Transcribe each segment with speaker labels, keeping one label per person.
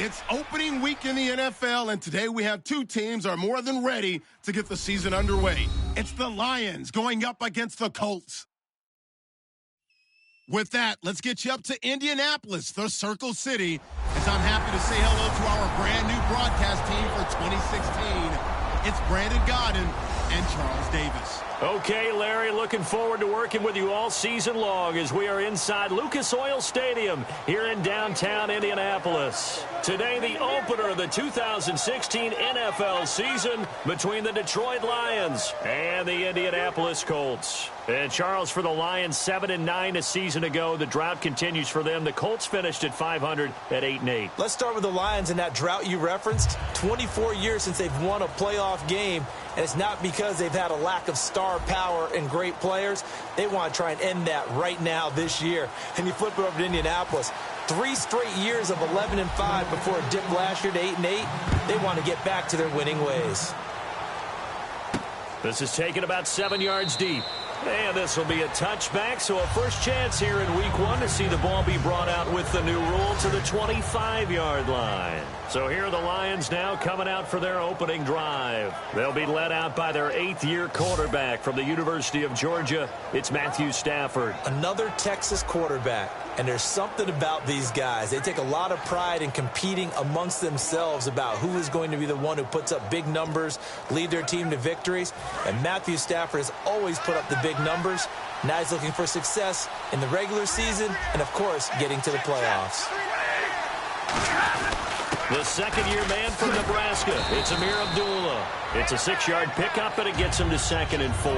Speaker 1: It's opening week in the NFL, and today we have two teams are more than ready to get the season underway. It's the Lions going up against the Colts. With that, let's get you up to Indianapolis, the Circle City, as I'm happy to say hello to our brand new broadcast team for 2016. It's Brandon Godden and Charles Davis.
Speaker 2: Okay, Larry, looking forward to working with you all season long as we are inside Lucas Oil Stadium here in downtown Indianapolis. Today, the opener of the 2016 NFL season between the Detroit Lions and the Indianapolis Colts. And Charles, for the Lions, 7-9 a season ago. The drought continues for them. The Colts finished at 500 at 8-8.
Speaker 3: Let's start with the Lions and that drought you referenced. 24 years since they've won a playoff game, and it's not because they've had a lack of star power and great players. They want to try and end that right now this year. And you flip it over to Indianapolis. 3 straight years of 11-5 before a dip last year to 8-8. They want to get back to their winning ways.
Speaker 2: This is taken about 7 yards deep. And this will be a touchback, so a first chance here in week 1 to see the ball be brought out with the new rule to the 25-yard line. So here are the Lions now coming out for their opening drive. They'll be led out by their 8th-year quarterback from the University of Georgia. It's Matthew Stafford.
Speaker 3: Another Texas quarterback. And there's something about these guys. They take a lot of pride in competing amongst themselves about who is going to be the one who puts up big numbers, lead their team to victories. And Matthew Stafford has always put up the big numbers. Now he's looking for success in the regular season and, of course, getting to the playoffs.
Speaker 2: The second-year man from Nebraska, it's Amir Abdullah. It's a 6-yard pickup, and it gets him to 2nd and 4.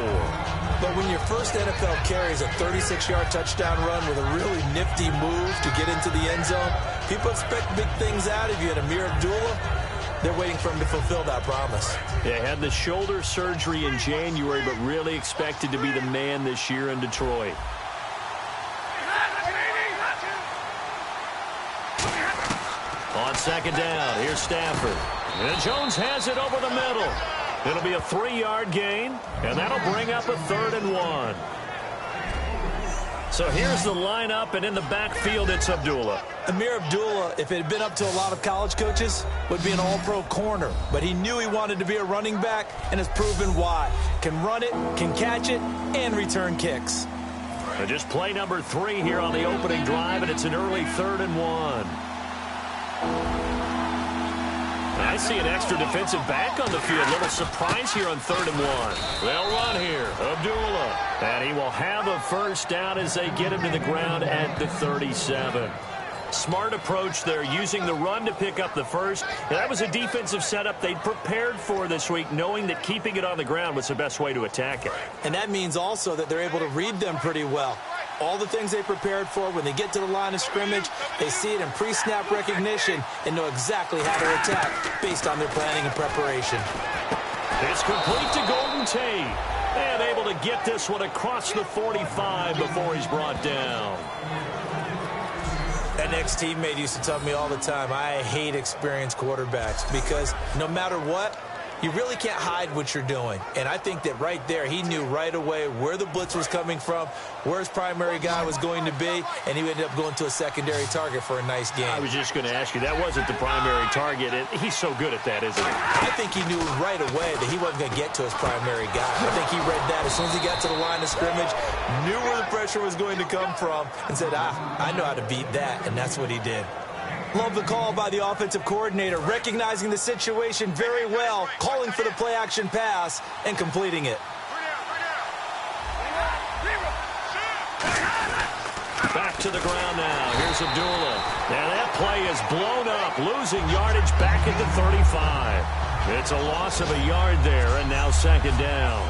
Speaker 3: But when your first NFL carry is a 36-yard touchdown run with a really nifty move to get into the end zone, people expect big things out of you. And Amir Abdullah, they're waiting for him to fulfill that promise.
Speaker 2: Yeah, had the shoulder surgery in January, but really expected to be the man this year in Detroit. On second down, here's Stafford. And Jones has it over the middle. It'll be a 3-yard gain, and that'll bring up a 3rd and 1. So here's the lineup, and in the backfield, it's Abdullah.
Speaker 3: Amir Abdullah, if it had been up to a lot of college coaches, would be an all-pro corner. But he knew he wanted to be a running back, and has proven why. Can run it, can catch it, and return kicks.
Speaker 2: And just play number 3 here on the opening drive, and it's an early 3rd and 1. I see an extra defensive back on the field. Little surprise here on 3rd and 1. They'll run here. Abdullah. And he will have a first down as they get him to the ground at the 37. Smart approach there, using the run to pick up the first. And that was a defensive setup they'd prepared for this week, knowing that keeping it on the ground was the best way to attack it.
Speaker 3: And that means also that they're able to read them pretty well. All the things they prepared for, when they get to the line of scrimmage, they see it in pre-snap recognition and know exactly how to attack based on their planning and preparation.
Speaker 2: It's complete to Golden Tate. And able to get this one across the 45 before he's brought down.
Speaker 3: An ex-teammate used to tell me all the time, I hate experienced quarterbacks because no matter what, you really can't hide what you're doing. And I think that right there, he knew right away where the blitz was coming from, where his primary guy was going to be, and he ended up going to a secondary target for a nice game.
Speaker 2: I was just going to ask you, that wasn't the primary target. And he's so good at that, isn't he?
Speaker 3: I think he knew right away that he wasn't going to get to his primary guy. I think he read that as soon as he got to the line of scrimmage, knew where the pressure was going to come from, and said, I know how to beat that, and that's what he did. Love the call by the offensive coordinator, recognizing the situation very well, calling for the play-action pass, and completing it.
Speaker 2: Back to the ground now. Here's Abdullah. And that play is blown up, losing yardage back at the 35. It's a loss of a yard there, and now 2nd down.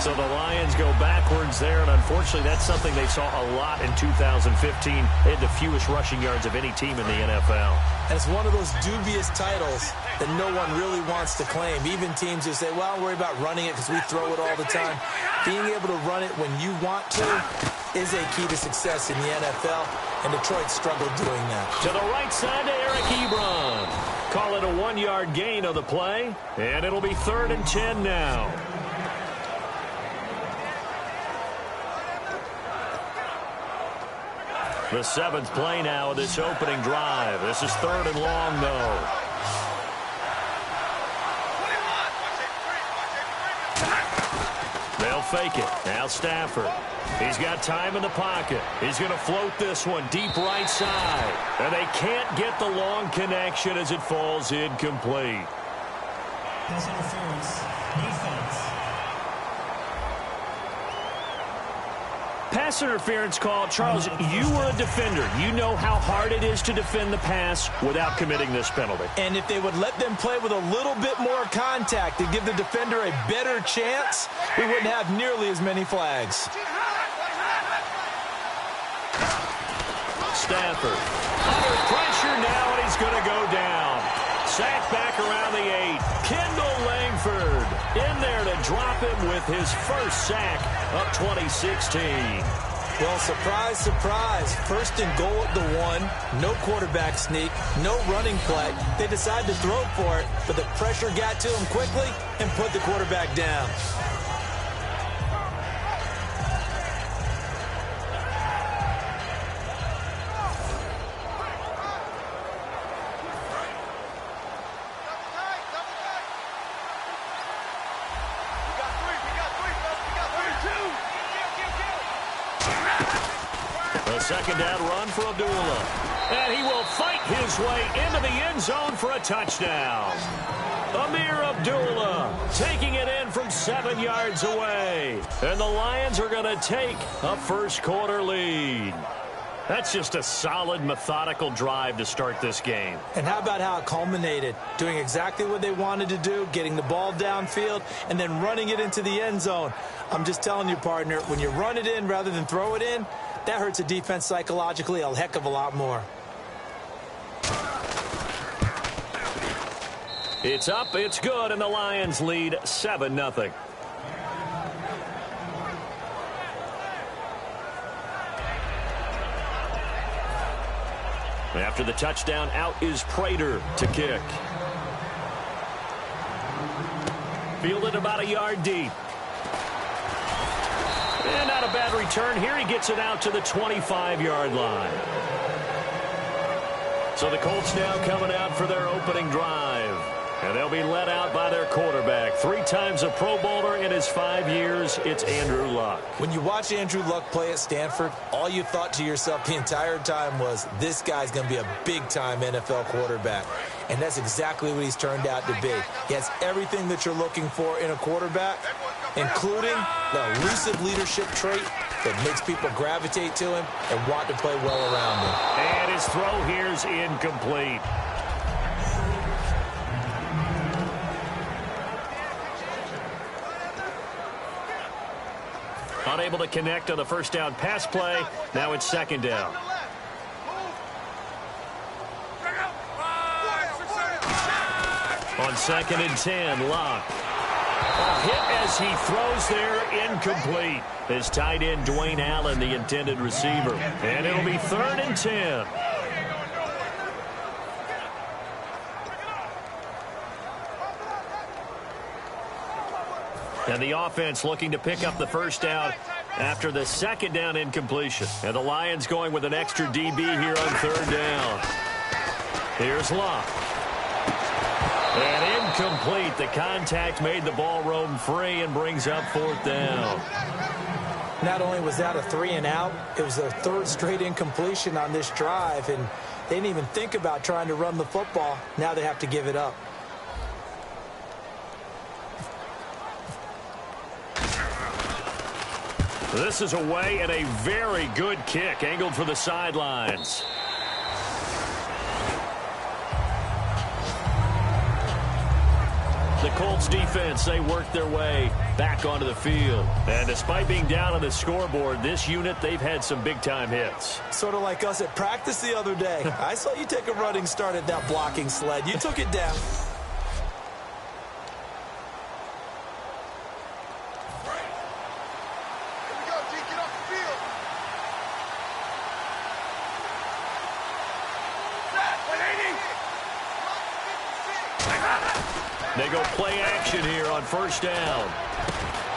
Speaker 2: So the Lions go backwards there, and unfortunately that's something they saw a lot in 2015. They had the fewest rushing yards of any team in the NFL.
Speaker 3: And it's one of those dubious titles that no one really wants to claim. Even teams who say, well, I'll worry about running it because we throw it all the time. Being able to run it when you want to is a key to success in the NFL, and Detroit struggled doing that.
Speaker 2: To the right side to Eric Ebron. Call it a 1-yard gain on the play, and it'll be 3rd and 10 now. The 7th play now of this opening drive. This is 3rd and long, though. They'll fake it. Now Stafford. He's got time in the pocket. He's going to float this one deep right side. And they can't get the long connection as it falls incomplete.
Speaker 4: Pass interference. Defense.
Speaker 2: Pass interference call. Charles, you were a defender. You know how hard it is to defend the pass without committing this penalty.
Speaker 3: And if they would let them play with a little bit more contact and give the defender a better chance, we wouldn't have nearly as many flags.
Speaker 2: Stafford under pressure now, and he's going to go down. Sacked back around the 8. Kendall Langford in there to drop him with his first sack of 2016.
Speaker 3: Well, surprise, surprise. 1st and goal at the 1. No quarterback sneak. No running play. They decide to throw for it, but the pressure got to him quickly and put the quarterback down.
Speaker 2: Second down run for Abdullah. And he will fight his way into the end zone for a touchdown. Amir Abdullah taking it in from 7 yards away. And the Lions are going to take a first-quarter lead. That's just a solid, methodical drive to start this game.
Speaker 3: And how about how it culminated? Doing exactly what they wanted to do, getting the ball downfield, and then running it into the end zone. I'm just telling you, partner, when you run it in rather than throw it in, that hurts a defense psychologically a heck of a lot more.
Speaker 2: It's up, it's good, and the Lions lead 7-0. After the touchdown, out is Prater to kick. Fielded about a yard deep. And not a bad return here. He gets it out to the 25-yard line. So the Colts now coming out for their opening drive. And they'll be led out by their quarterback. 3 times a Pro Bowler in his 5 years. It's Andrew Luck.
Speaker 3: When you watch Andrew Luck play at Stanford, all you thought to yourself the entire time was, this guy's going to be a big-time NFL quarterback. And that's exactly what he's turned out to be. He has everything that you're looking for in a quarterback, including the elusive leadership trait that makes people gravitate to him and want to play well around him.
Speaker 2: And his throw here's incomplete. Unable to connect on the first down pass play. Now it's second down. On 2nd and 10, Locke. A hit as he throws there, incomplete. His tight end, Dwayne Allen, the intended receiver. And it'll be 3rd and 10. And the offense looking to pick up the first down after the second down incompletion. And the Lions going with an extra DB here on 3rd down. Here's Locke. And incomplete. The contact made the ball roam free and brings up 4th down.
Speaker 3: Not only was that a 3 and out, it was their 3rd straight incompletion on this drive, and they didn't even think about trying to run the football. Now they have to give it up.
Speaker 2: This is away and a very good kick, angled for the sidelines. The Colts defense, they work their way back onto the field. And despite being down on the scoreboard, this unit, they've had some big-time hits.
Speaker 3: Sort of like us at practice the other day. I saw you take a running start at that blocking sled. You took it down.
Speaker 2: They go play action here on 1st down.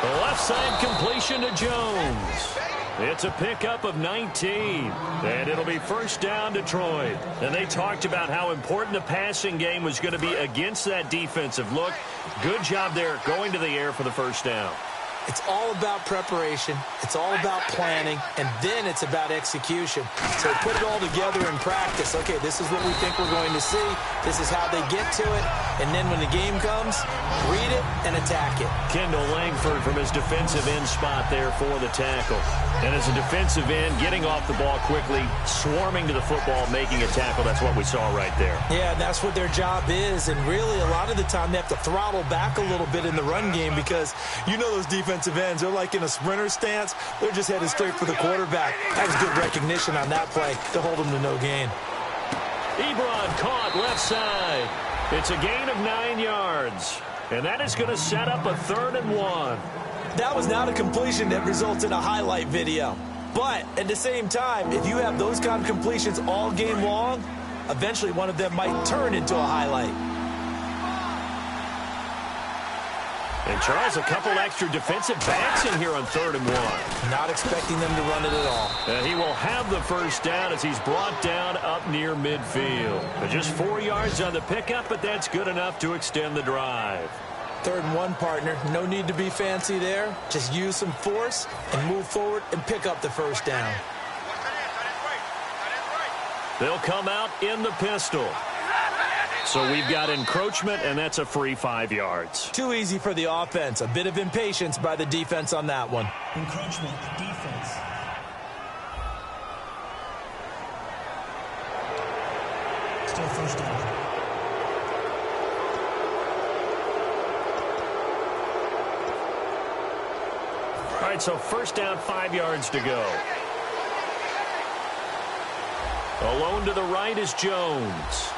Speaker 2: The left side completion to Jones. It's a pickup of 19, and it'll be first down Detroit. And they talked about how important the passing game was going to be against that defensive look. Good job there going to the air for the first down.
Speaker 3: It's all about preparation. It's all about planning, and then it's about execution. So put it all together in practice. Okay, this is what we think we're going to see. This is how they get to it. And then when the game comes, read it and attack it.
Speaker 2: Kendall Langford from his defensive end spot there for the tackle. And as a defensive end, getting off the ball quickly, swarming to the football, making a tackle, that's what we saw right there.
Speaker 3: Yeah, and that's what their job is. And really, a lot of the time, they have to throttle back a little bit in the run game because you know those defensive ends, they're like in a sprinter stance. They're just headed straight for the quarterback. That was good recognition on that play to hold them to no gain.
Speaker 2: Ebron caught left side. It's a gain of 9 yards. And that is going to set up a 3rd and 1.
Speaker 3: That was not a completion that results in a highlight video. But at the same time, if you have those kind of completions all game long, eventually one of them might turn into a highlight.
Speaker 2: And Charles, a couple extra defensive backs in here on 3rd and 1.
Speaker 3: Not expecting them to run it at all.
Speaker 2: And he will have the first down as he's brought down up near midfield. But just 4 yards on the pickup, but that's good enough to extend the drive.
Speaker 3: 3rd and 1, partner. No need to be fancy there. Just use some force and move forward and pick up the first down.
Speaker 2: They'll come out in the pistol. So we've got encroachment, and that's a free 5 yards.
Speaker 3: Too easy for the offense. A bit of impatience by the defense on that one.
Speaker 4: Encroachment, defense. Still first down.
Speaker 2: All right, so first down, 5 yards to go. Alone to the right is Jones.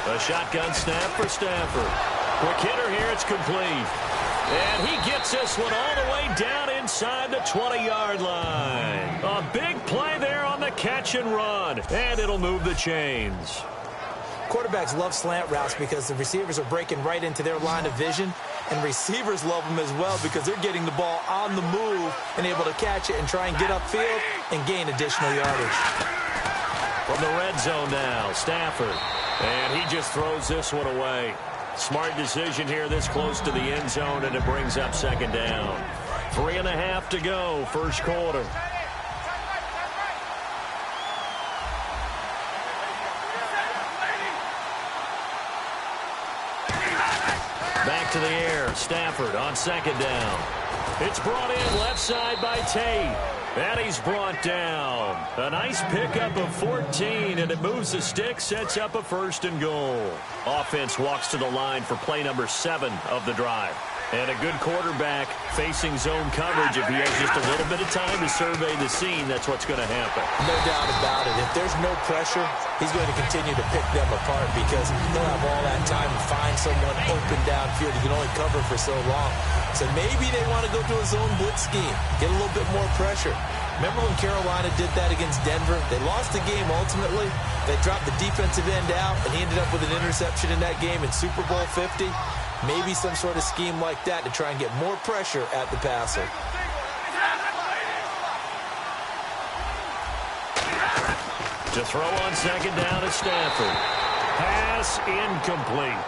Speaker 2: A shotgun snap for Stafford. Quick hitter here, it's complete. And he gets this one all the way down inside the 20-yard line. A big play there on the catch and run. And it'll move the chains.
Speaker 3: Quarterbacks love slant routes because the receivers are breaking right into their line of vision. And receivers love them as well because they're getting the ball on the move and able to catch it and try and get upfield and gain additional yardage.
Speaker 2: From the red zone now, Stafford. And he just throws this one away. Smart decision here this close to the end zone, and it brings up 2nd down. 3.5 to go, first quarter. Back to the air, Stafford on 2nd down. It's brought in left side by Tate. And he's brought down. A nice pickup of 14, and it moves the stick, sets up a 1st and goal. Offense walks to the line for play number 7 of the drive. And a good quarterback facing zone coverage. If he has just a little bit of time to survey the scene, that's what's going to happen.
Speaker 3: No doubt about it. If there's no pressure, he's going to continue to pick them apart because he'll have all that time to find someone open downfield. He can only cover for so long. So maybe they want to go to a zone blitz scheme, get a little bit more pressure. Remember when Carolina did that against Denver? They lost the game ultimately. They dropped the defensive end out, and he ended up with an interception in that game in Super Bowl 50. Maybe some sort of scheme like that to try and get more pressure at the passer.
Speaker 2: To throw on 2nd down at Stafford. Pass incomplete.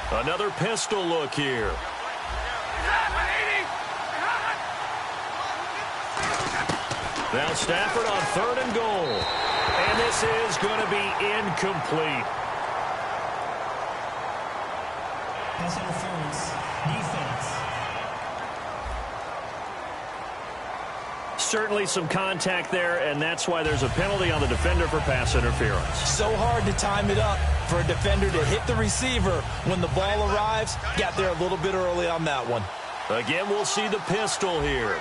Speaker 2: Another pistol look here. Now Stafford on 3rd and goal. And this is going to be incomplete.
Speaker 4: Pass interference, defense.
Speaker 2: Certainly some contact there, and that's why there's a penalty on the defender for pass interference.
Speaker 3: So hard to time it up for a defender to hit the receiver when the ball arrives. Got there a little bit early on that one.
Speaker 2: Again, we'll see the pistol here.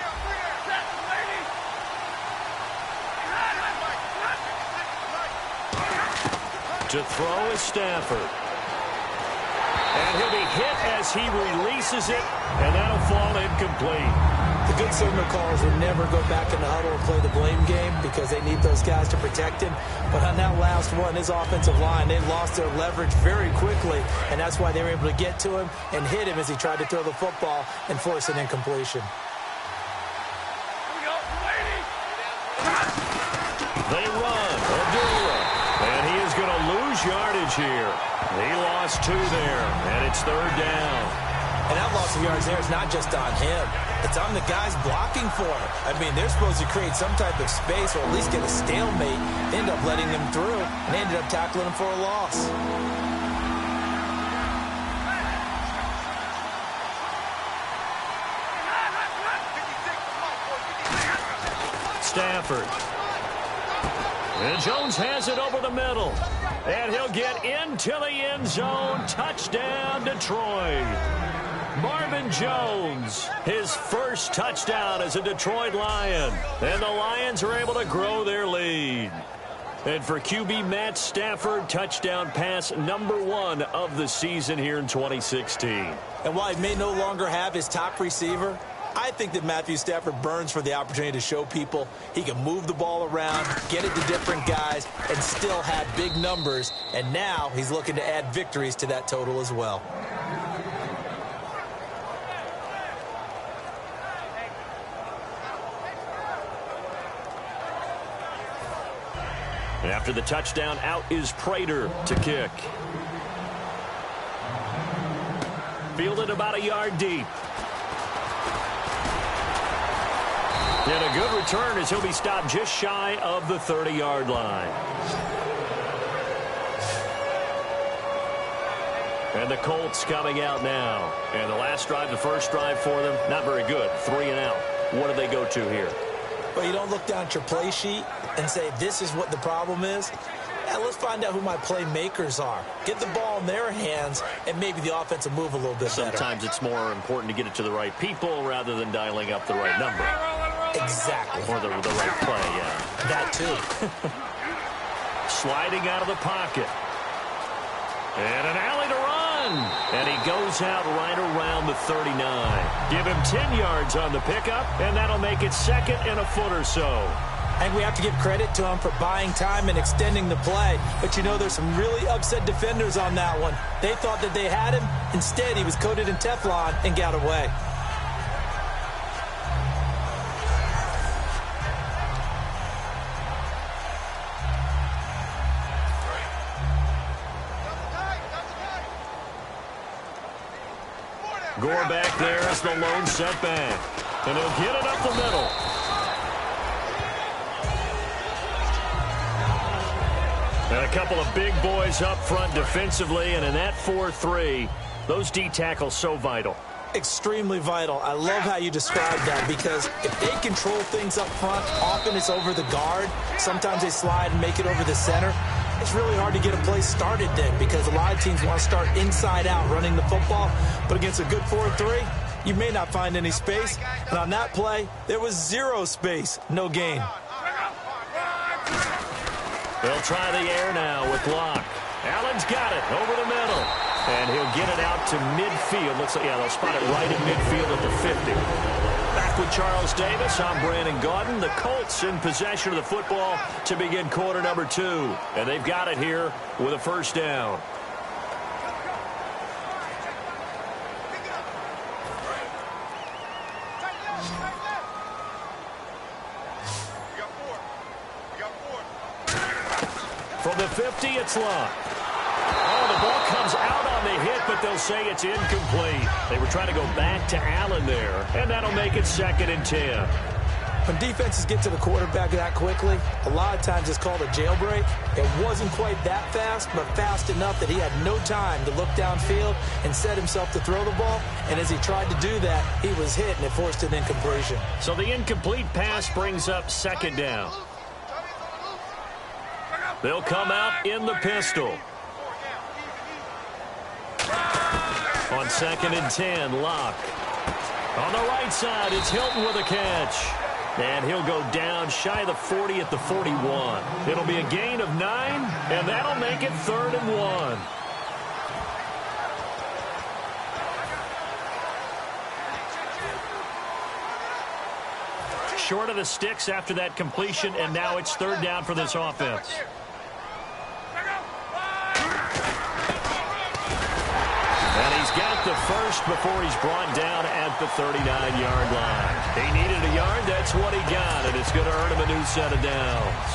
Speaker 2: To throw is Stafford. And he'll be hit as he releases it, and that'll fall incomplete.
Speaker 3: The good signal callers would never go back in the huddle and play the blame game because they need those guys to protect him. But on that last one, his offensive line, they lost their leverage very quickly, and that's why they were able to get to him and hit him as he tried to throw the football and force an incompletion.
Speaker 2: They run. Abdullah. And he is going to lose yardage here. He lost 2 there, and it's 3rd down.
Speaker 3: And that loss of yards there is not just on him. It's on the guys blocking for him. I mean, they're supposed to create some type of space or at least get a stalemate. They end up letting him through, and they ended up tackling him for a loss.
Speaker 2: Stafford. And Jones has it over the middle. And he'll get into the end zone. Touchdown, Detroit. Marvin Jones, his first touchdown as a Detroit Lion. And the Lions are able to grow their lead. And for QB Matt Stafford, touchdown pass number 1 of the season here in 2016.
Speaker 3: And while he may no longer have his top receiver, I think that Matthew Stafford burns for the opportunity to show people he can move the ball around, get it to different guys, and still have big numbers. And now he's looking to add victories to that total as well.
Speaker 2: After the touchdown, out is Prater to kick. Fielded about a yard deep. And a good return as he'll be stopped just shy of the 30-yard line. And the Colts coming out now. And the last drive, the first drive for them, not very good. 3 and out. What do they go to here?
Speaker 3: Well, you don't look down at your play sheet and say, this is what the problem is. Yeah, let's find out who my playmakers are. Get the ball in their hands, and maybe the offense will move a little bit better.
Speaker 2: Sometimes it's more important to get it to the right people rather than dialing up the right number.
Speaker 3: Exactly.
Speaker 2: Or the right play, yeah.
Speaker 3: That too.
Speaker 2: Sliding out of the pocket. And an alley to run. And he goes out right around the 39. Give him 10 yards on the pickup, and that'll make it 2nd and a foot or so.
Speaker 3: And we have to give credit to him for buying time and extending the play. But, you know, there's some really upset defenders on that one. They thought that they had him. Instead, he was coated in Teflon and got away.
Speaker 2: Gore back there as the lone setback. And he'll get it up the middle. And a couple of big boys up front defensively, and in that 4-3, those D tackles so vital.
Speaker 3: Extremely vital. I love how you describe that because if they control things up front, often it's over the guard. Sometimes they slide and make it over the center. It's really hard to get a play started then because a lot of teams want to start inside out running the football. But against a good 4-3, you may not find any space. And on that play, there was 0 space, no gain.
Speaker 2: They'll try the air now with Locke. Allen's got it over the middle. And he'll get it out to midfield. Looks like, yeah, they'll spot it right at midfield at the 50. Back with Charles Davis, I'm Brandon Gaudin. The Colts in possession of the football to begin quarter number 2. And they've got it here with a first down. From the 50, it's Locke. Oh, the ball comes out on the hit, but they'll say it's incomplete. They were trying to go back to Allen there, and that'll make it 2nd and 10.
Speaker 3: When defenses get to the quarterback that quickly, a lot of times it's called a jailbreak. It wasn't quite that fast, but fast enough that he had no time to look downfield and set himself to throw the ball. And as he tried to do that, he was hit, and it forced an incompletion.
Speaker 2: So the incomplete pass brings up 2nd down. They'll come out in the pistol. On 2nd and 10, Locke. On the right side, it's Hilton with a catch. And he'll go down shy of the 40 at the 41. It'll be a gain of 9, and that'll make it 3rd and 1. Short of the sticks after that completion, and now it's 3rd down for this offense. And he's got the first before he's brought down at the 39-yard line. He needed a yard. That's what he got, and it's going to earn him a new set of downs.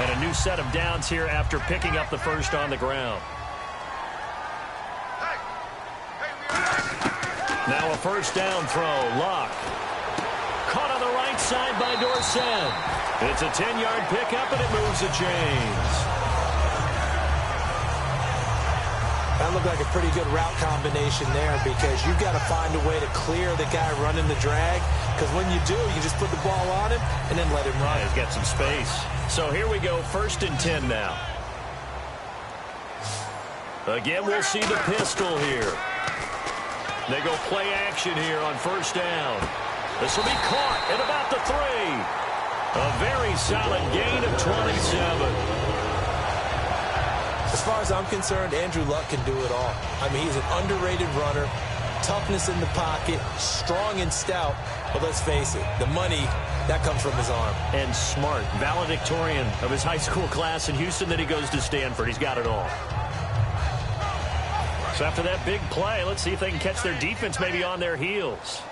Speaker 2: And a new set of downs here after picking up the first on the ground. Now a first down throw. Luck. Caught on the right side by Dorsett. It's a 10-yard pickup, and it moves the chains.
Speaker 3: That looked like a pretty good route combination there because you've got to find a way to clear the guy running the drag, because when you do, you just put the ball on him and then let him run.
Speaker 2: Yeah, he's got some space. So here we go, 1st and 10 now. Again, we'll see the pistol here. They go play action here on 1st down. This will be caught at about the 3. A very solid gain of 27.
Speaker 3: As far as I'm concerned, Andrew Luck can do it all. I mean, he's an underrated runner, toughness in the pocket, strong and stout. But let's face it, the money, that comes from his arm.
Speaker 2: And smart, valedictorian of his high school class in Houston, then he goes to Stanford. He's got it all. So after that big play, let's see if they can catch their defense maybe on their heels.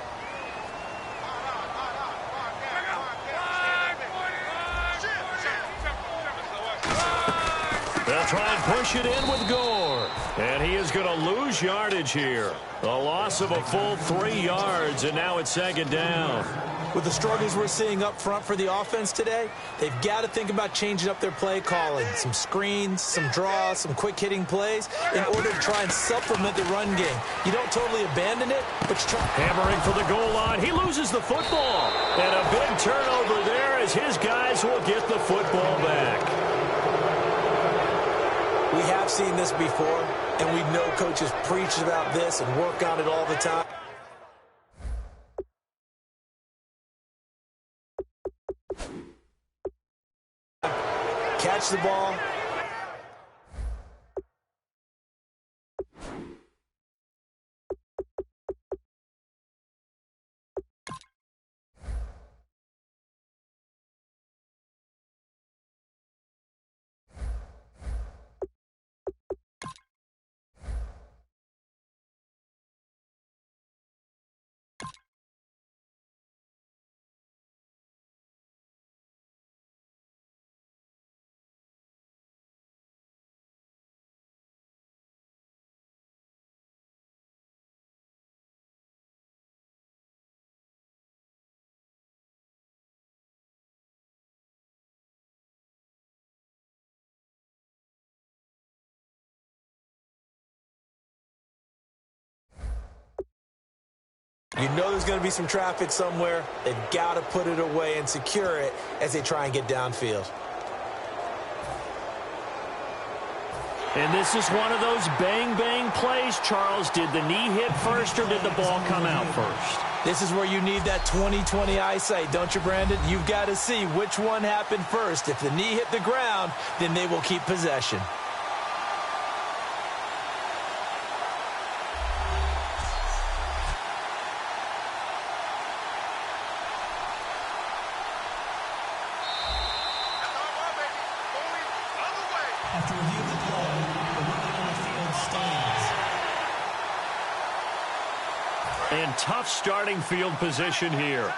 Speaker 2: They'll try and push it in with Gore. And he is going to lose yardage here. A loss of a full 3 yards, and now it's 2nd down.
Speaker 3: With the struggles we're seeing up front for the offense today, they've got to think about changing up their play calling. Some screens, some draws, some quick-hitting plays in order to try and supplement the run game. You don't totally abandon it, but you try.
Speaker 2: Hammering for the goal line. He loses the football. And a big turnover there as his guys will get the football back.
Speaker 3: We have seen this before, and we know coaches preach about this and work on it all the time. Catch the ball. You know there's going to be some traffic somewhere. They've got to put it away and secure it as they try and get downfield.
Speaker 2: And this is one of those bang-bang plays, Charles. Did the knee hit first or did the ball come out first?
Speaker 3: This is where you need that 20/20 eyesight, don't you, Brandon? You've got to see which one happened first. If the knee hit the ground, then they will keep possession.
Speaker 4: After review of the play, the ruling on the field stands.
Speaker 2: And tough starting field position here.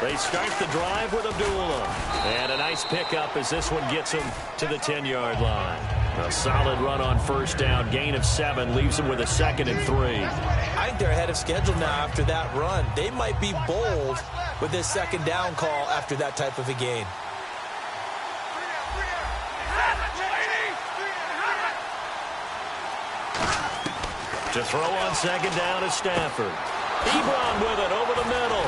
Speaker 2: They start the drive with Abdullah. And a nice pickup as this one gets him to the 10-yard line. A solid run on 1st down. Gain of 7 leaves him with a 2nd and 3.
Speaker 3: I think they're ahead of schedule now after that run. They might be bold with this 2nd down call after that type of a gain.
Speaker 2: To throw on 2nd down is Stafford. Ebron with it over the middle.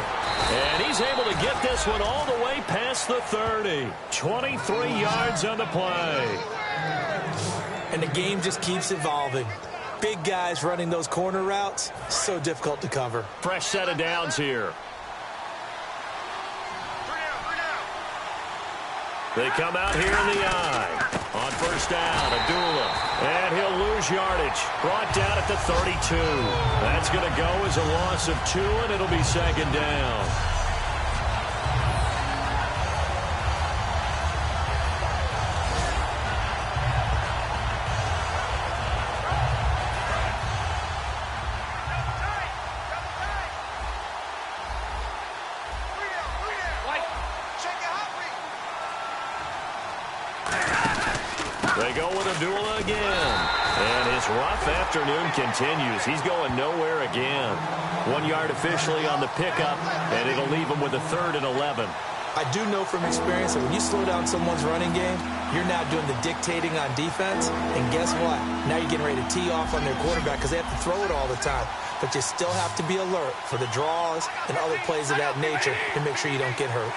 Speaker 2: And he's able to get this one all the way past the 30. 23 yards on the play.
Speaker 3: And the game just keeps evolving. Big guys running those corner routes, so difficult to cover.
Speaker 2: Fresh set of downs here. They come out here in the eye. On first down, Abdullah. And he'll lose yardage. Brought down at the 32. That's going to go as a loss of 2, and it'll be second down. They go with Abdullah again. And his rough afternoon continues. He's going nowhere again. 1 yard officially on the pickup, and it'll leave him with a 3rd and 11.
Speaker 3: I do know from experience that when you slow down someone's running game, you're now doing the dictating on defense. And guess what? Now you're getting ready to tee off on their quarterback because they have to throw it all the time. But you still have to be alert for the draws and other plays of that nature to make sure you don't get hurt.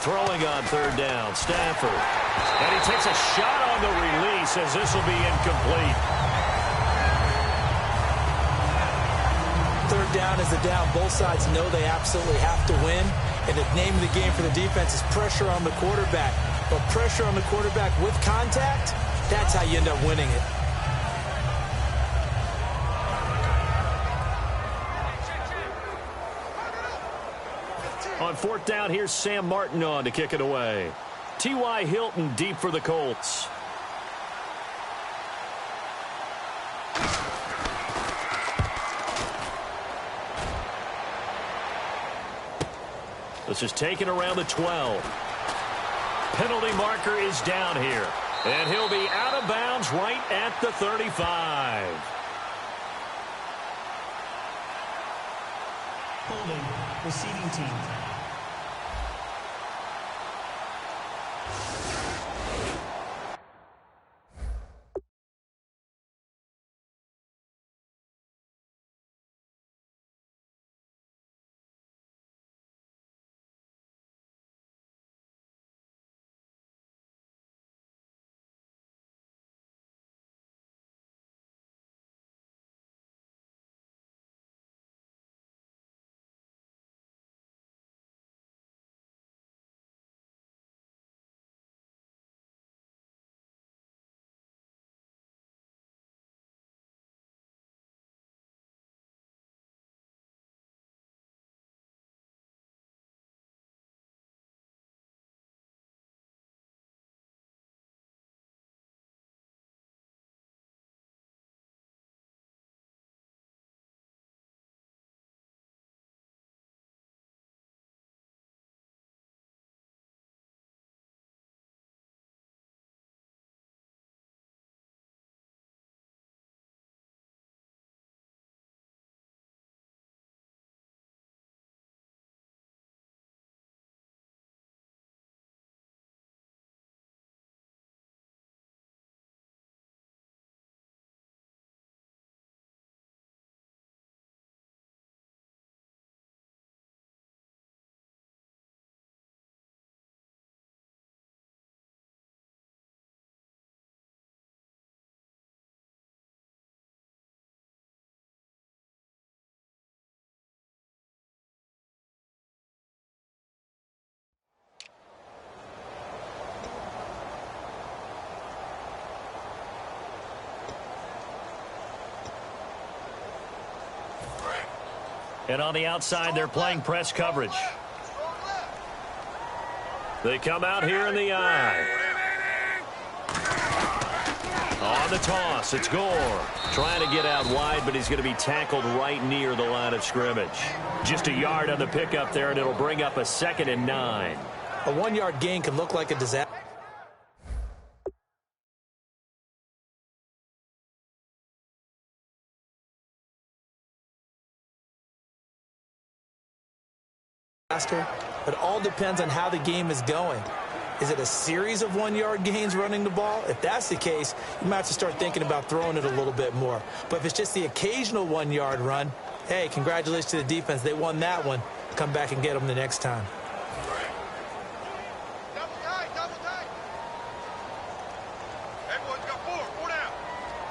Speaker 2: Throwing on 3rd down, Stafford. And he takes a shot on the release as this will be incomplete.
Speaker 3: 3rd down is the down. Both sides know they absolutely have to win. And the name of the game for the defense is pressure on the quarterback. But pressure on the quarterback with contact, that's how you end up winning it.
Speaker 2: On 4th down, here's Sam Martin on to kick it away. T.Y. Hilton deep for the Colts. This is taken around the 12. Penalty marker is down here. And he'll be out of bounds right at the 35.
Speaker 4: Holding, receiving team.
Speaker 2: And on the outside, they're playing press coverage. They come out here in the eye. On the toss, it's Gore. Trying to get out wide, but he's going to be tackled right near the line of scrimmage. Just a yard on the pickup there, and it'll bring up a 2nd and 9.
Speaker 3: A 1-yard gain can look like a disaster. It all depends on how the game is going. Is it a series of 1-yard gains running the ball? If that's the case, you might have to start thinking about throwing it a little bit more. But if it's just the occasional 1-yard run, hey, congratulations to the defense. They won that one. Come back and get them the next time.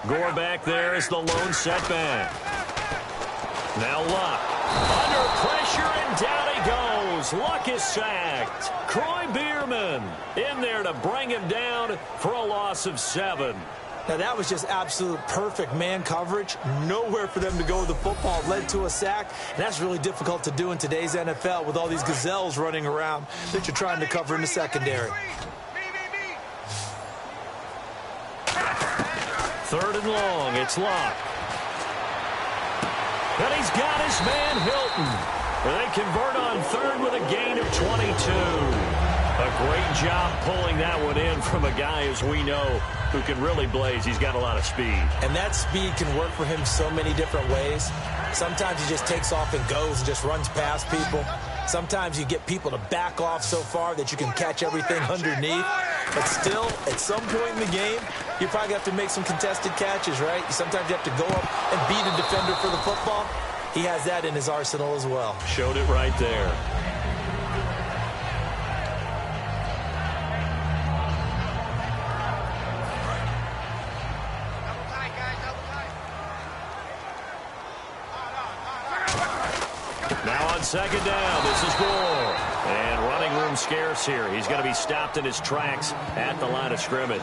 Speaker 2: Gore back there is the lone setback. Now Luck. Under pressure, and down he goes. Luck is sacked. Croy Bierman in there to bring him down for a loss of 7.
Speaker 3: Now, that was just absolute perfect man coverage. Nowhere for them to go with the football. Led to a sack. And that's really difficult to do in today's NFL with all these gazelles running around that you're trying to cover in the secondary.
Speaker 2: 3rd and long. It's Luck. And he's got his man Hilton. They convert on 3rd with a gain of 22. A great job pulling that one in from a guy, as we know, who can really blaze. He's got a lot of speed.
Speaker 3: And that speed can work for him so many different ways. Sometimes he just takes off and goes and just runs past people. Sometimes you get people to back off so far that you can catch everything underneath. But still, at some point in the game, you probably have to make some contested catches, right? Sometimes you have to go up and beat a defender for the football. He has that in his arsenal as well.
Speaker 2: Showed it right there. Now on 2nd down, this is Gore. And running room scarce here. He's going to be stopped in his tracks at the line of scrimmage.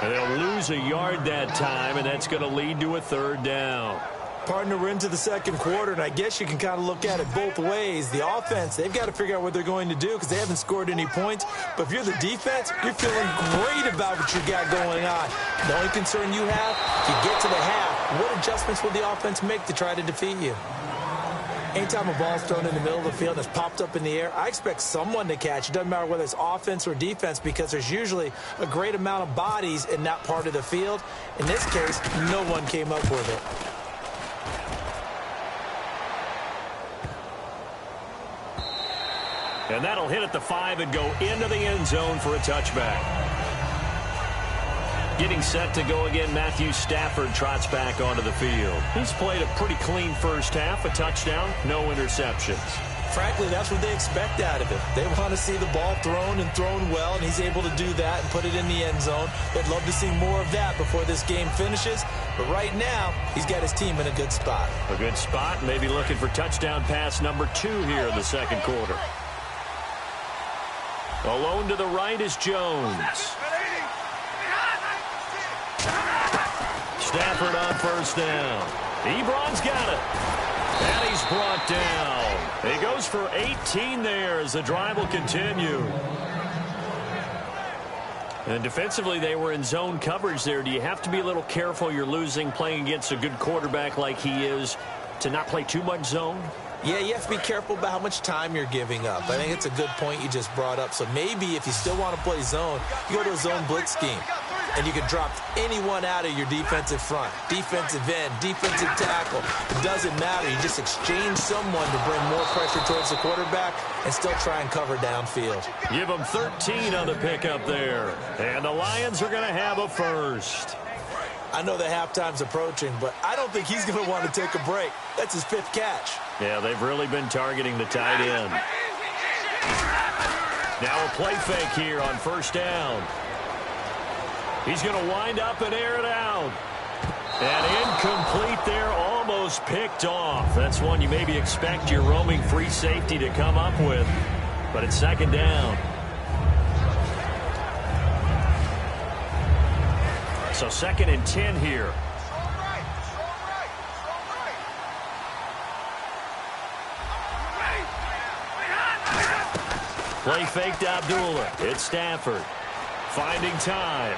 Speaker 2: And they'll lose a yard that time, and that's going to lead to a 3rd down.
Speaker 3: Partner, we're into the 2nd quarter, and I guess you can kind of look at it both ways. The offense, they've got to figure out what they're going to do because they haven't scored any points. But if you're the defense, you're feeling great about what you got going on. The only concern you have, if you get to the half, what adjustments will the offense make to try to defeat you? Anytime a ball's thrown in the middle of the field and it's popped up in the air, I expect someone to catch. It doesn't matter whether it's offense or defense because there's usually a great amount of bodies in that part of the field. In this case, no one came up with it.
Speaker 2: And that'll hit at the 5 and go into the end zone for a touchback. Getting set to go again, Matthew Stafford trots back onto the field. He's played a pretty clean first half, a touchdown, no interceptions.
Speaker 3: Frankly, that's what they expect out of him. They want to see the ball thrown and thrown well, and he's able to do that and put it in the end zone. They'd love to see more of that before this game finishes. But right now, he's got his team in a good spot.
Speaker 2: A good spot, maybe looking for touchdown pass number 2 here in the 2nd quarter. Alone to the right is Jones. Stafford on 1st down. Ebron's got it. And he's brought down. He goes for 18 there as the drive will continue. And defensively, they were in zone coverage there. Do you have to be a little careful? You're losing playing against a good quarterback like he is to not play too much zone?
Speaker 3: Yeah, you have to be careful about how much time you're giving up. I think it's a good point you just brought up. So maybe if you still want to play zone, you go to a zone blitz scheme. And you can drop anyone out of your defensive front. Defensive end, defensive tackle. It doesn't matter. You just exchange someone to bring more pressure towards the quarterback and still try and cover downfield.
Speaker 2: Give them 13 on the pickup there. And the Lions are going to have a first.
Speaker 3: I know the halftime's approaching, but I don't think he's going to want to take a break. That's his 5th catch.
Speaker 2: Yeah, they've really been targeting the tight end. Now a play fake here on 1st down. He's going to wind up and air it out. And incomplete there, almost picked off. That's one you maybe expect your roaming free safety to come up with. But it's 2nd down. So 2nd and 10 here. Play faked Abdullah. It's Stafford. Finding time.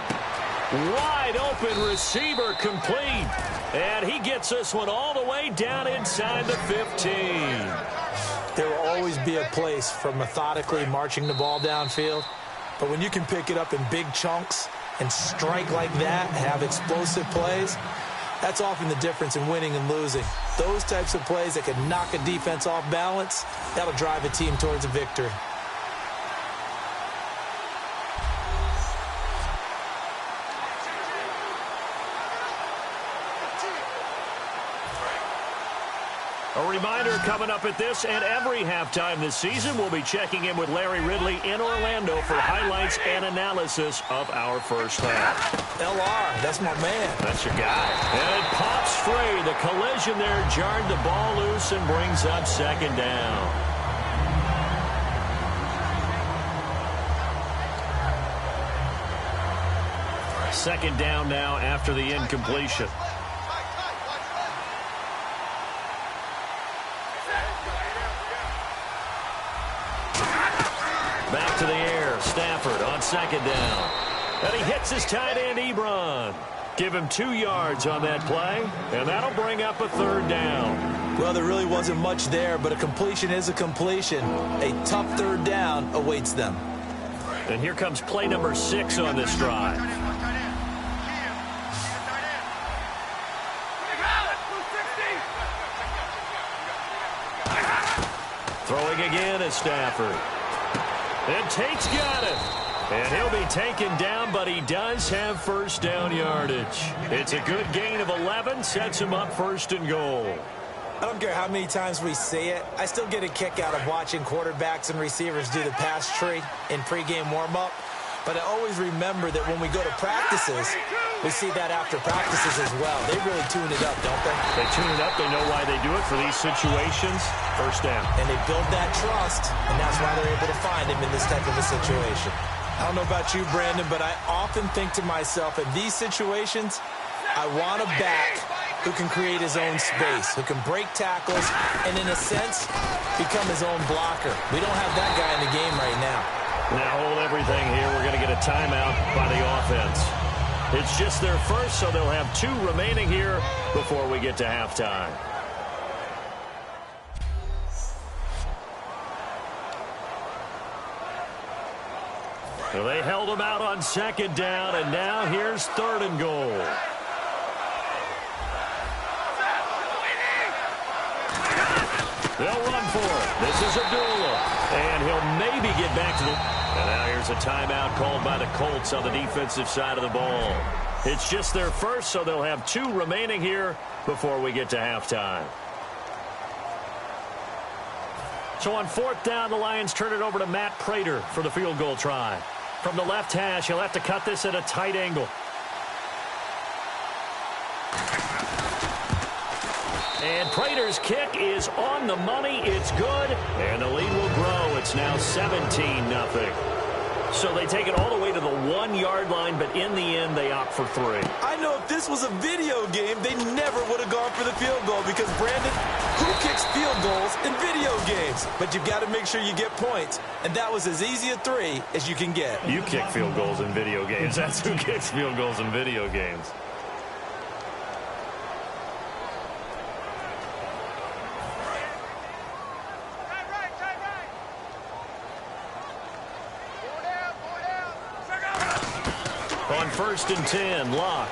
Speaker 2: Wide open receiver complete. And he gets this one all the way down inside the 15.
Speaker 3: There will always be a place for methodically marching the ball downfield. But when you can pick it up in big chunks and strike like that, have explosive plays, that's often the difference in winning and losing. Those types of plays that can knock a defense off balance, that'll drive a team towards a victory.
Speaker 2: A reminder coming up at this and every halftime this season, we'll be checking in with Larry Ridley in Orlando for highlights and analysis of our first half.
Speaker 3: LR, that's my man.
Speaker 2: That's your guy. And it pops free. The collision there jarred the ball loose and brings up second down. Second down now after the incompletion. Back to the air. Stafford on second down. And he hits his tight end, Ebron. Give him 2 yards on that play, and that'll bring up a third down.
Speaker 3: Well, there really wasn't much there, but a completion is a completion. A tough third down awaits them.
Speaker 2: And here comes play number 6 on this drive. Throwing again is Stafford. And Tate's got it. And he'll be taken down, but he does have first down yardage. It's a good gain of 11, sets him up first and goal.
Speaker 3: I don't care how many times we see it. I still get a kick out of watching quarterbacks and receivers do the pass tree in pregame warm-up. But I always remember that when we go to practices, we see that after practices as well. They really tune it up, don't they?
Speaker 2: They tune it up. They know why they do it for these situations. First down.
Speaker 3: And they build that trust, and that's why they're able to find him in this type of a situation. I don't know about you, Brandon, but I often think to myself, in these situations, I want a back who can create his own space, who can break tackles, and in a sense, become his own blocker. We don't have that guy in the game right now.
Speaker 2: Now hold everything here. We're going to get a timeout by the offense. It's just their first, so they'll have 2 remaining here before we get to halftime. So they held him out on second down, and now here's third and goal. They'll run for it. This is Abdullah. And he'll maybe get back to the... And now here's a timeout called by the Colts on the defensive side of the ball. It's just their first, so they'll have 2 remaining here before we get to halftime. So on fourth down, the Lions turn it over to Matt Prater for the field goal try. From the left hash, he'll have to cut this at a tight angle. And Prater's kick is on the money. It's good, and the lead will grow. It's now 17-0. So they take it all the way to the 1-yard line, but in the end, they opt for 3.
Speaker 3: I know if this was a video game, they never would have gone for the field goal because, Brandon, who kicks field goals in video games? But you've got to make sure you get points, and that was as easy a 3 as you can get.
Speaker 2: You kick field goals in video games. That's who kicks field goals in video games. On 1st and 10, Locke.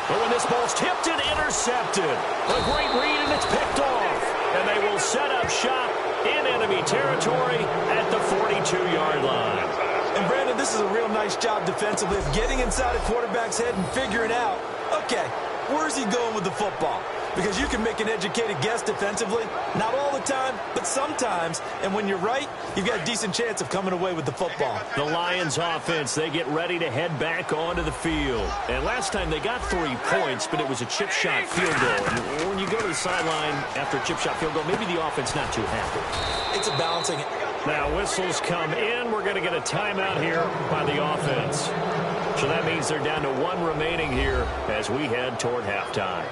Speaker 2: But when this ball's tipped and intercepted, a great read, and it's picked off. And they will set up shop in enemy territory at the 42-yard line.
Speaker 3: And, Brandon, this is a real nice job defensively of getting inside a quarterback's head and figuring out, okay, where's he going with the football? Because you can make an educated guess defensively, not all the time, but sometimes. And when you're right, you've got a decent chance of coming away with the football.
Speaker 2: The Lions offense, they get ready to head back onto the field. And last time they got 3 points, but it was a chip shot field goal. And when you go to the sideline after a chip shot field goal, maybe the offense not too happy.
Speaker 3: It's a balancing.
Speaker 2: Now whistles come in. We're going to get a timeout here by the offense. So that means they're down to 1 remaining here as we head toward halftime.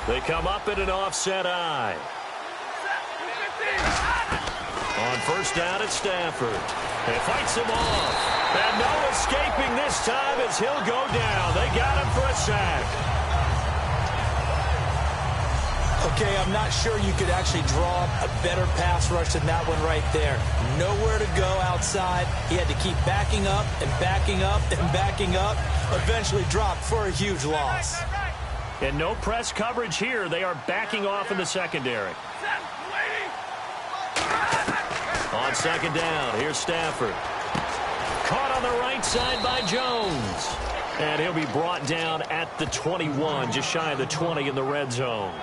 Speaker 2: They come up at an offset eye. On first down, it's Stafford. He fights him off. And no escaping this time as he'll go down. They got him for a sack.
Speaker 3: Okay, I'm not sure you could actually draw a better pass rush than that one right there. Nowhere to go outside. He had to keep backing up and backing up and backing up. Eventually dropped for a huge loss.
Speaker 2: And no press coverage here. They are backing off in the secondary. On second down, here's Stafford. Caught on the right side by Jones. And he'll be brought down at the 21, just shy of the 20 in the red zone.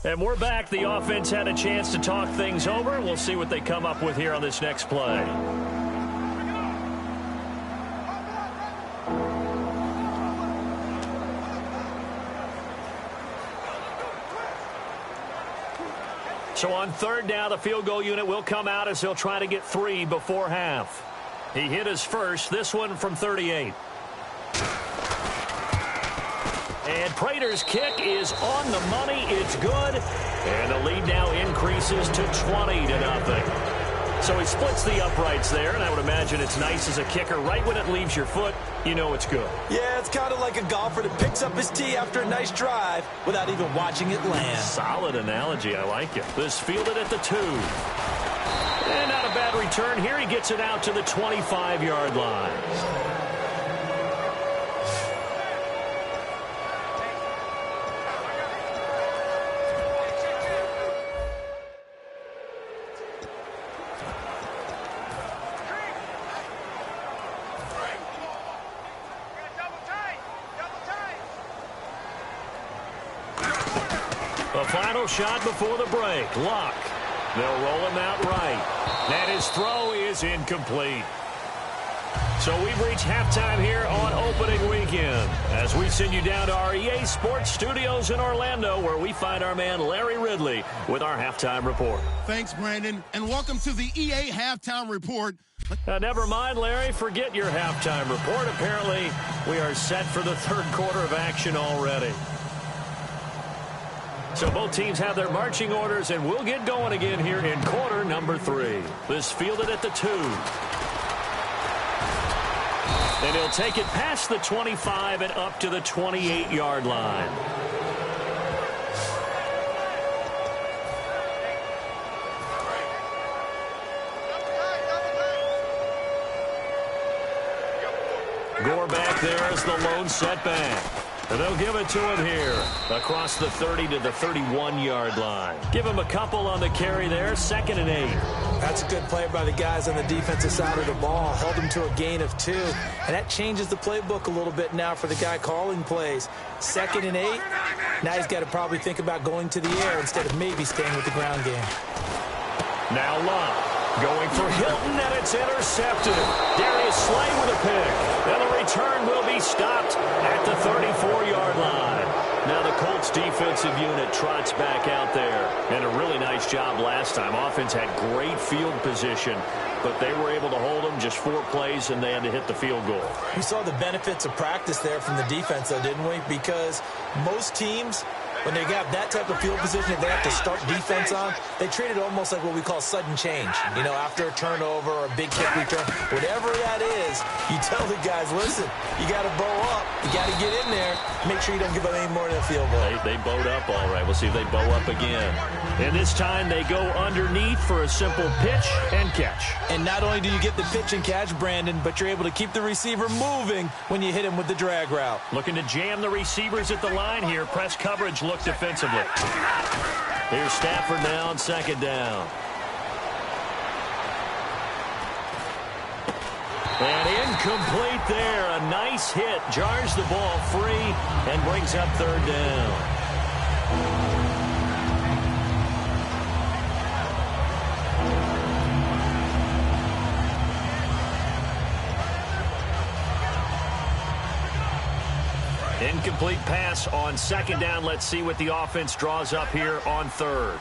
Speaker 2: And we're back. The offense had a chance to talk things over. We'll see what they come up with here on this next play. So on third down, the field goal unit will come out as they'll try to get 3 before half. He hit his first, this one from 38. And Prater's kick is on the money. It's good. And the lead now increases to 20-0. So he splits the uprights there, and I would imagine it's nice as a kicker. Right when it leaves your foot, you know it's good.
Speaker 3: Yeah, it's kind of like a golfer that picks up his tee after a nice drive without even watching it land.
Speaker 2: Solid analogy. I like it. This fielded at the 2. And not a bad return here. He gets it out to the 25-yard line. The final shot before the break. Luck. They'll roll him out right. And his throw is incomplete. So we've reached halftime here on opening weekend as we send you down to our EA Sports Studios in Orlando, where we find our man Larry Ridley with our halftime report.
Speaker 1: Thanks, Brandon, and welcome to the EA Halftime Report.
Speaker 2: Never mind, Larry. Forget your halftime report. Apparently, we are set for the third quarter of action already. So both teams have their marching orders, and we'll get going again here in quarter number 3. This fielded at the 2. And he'll take it past the 25 and up to the 28-yard line. Gore back there as the lone setback. And they'll give it to him here across the 30 to the 31-yard line. Give him a couple on the carry there, 2nd and 8.
Speaker 3: That's a good play by the guys on the defensive side of the ball. Held him to a gain of 2. And that changes the playbook a little bit now for the guy calling plays. 2nd and 8. Now he's got to probably think about going to the air instead of maybe staying with the ground game.
Speaker 2: Now Love going for Hilton, and it's intercepted. Darius Slay with a pick. And the return will be stopped at the 34-yard line. Now the Colts defensive unit trots back out there. And a really nice job last time. Offense had great field position, but they were able to hold them just 4 plays, and they had to hit the field goal.
Speaker 3: We saw the benefits of practice there from the defense, though, didn't we? Because most teams, when they got that type of field position that they have to start defense on, they treat it almost like what we call sudden change. You know, after a turnover or a big kick return, whatever that is, you tell the guys, listen, you got to bow up. You got to get in there. Make sure you don't give up any more than a field goal.
Speaker 2: They bowed up all right. We'll see if they bow up again. And this time they go underneath for a simple pitch and catch.
Speaker 3: And not only do you get the pitch and catch, Brandon, but you're able to keep the receiver moving when you hit him with the drag route.
Speaker 2: Looking to jam the receivers at the line here. Press coverage look defensively. Here's Stafford now on 2nd down. And incomplete there. A nice hit. Jars the ball free and brings up 3rd down. Incomplete pass on 2nd down. Let's see what the offense draws up here on 3rd.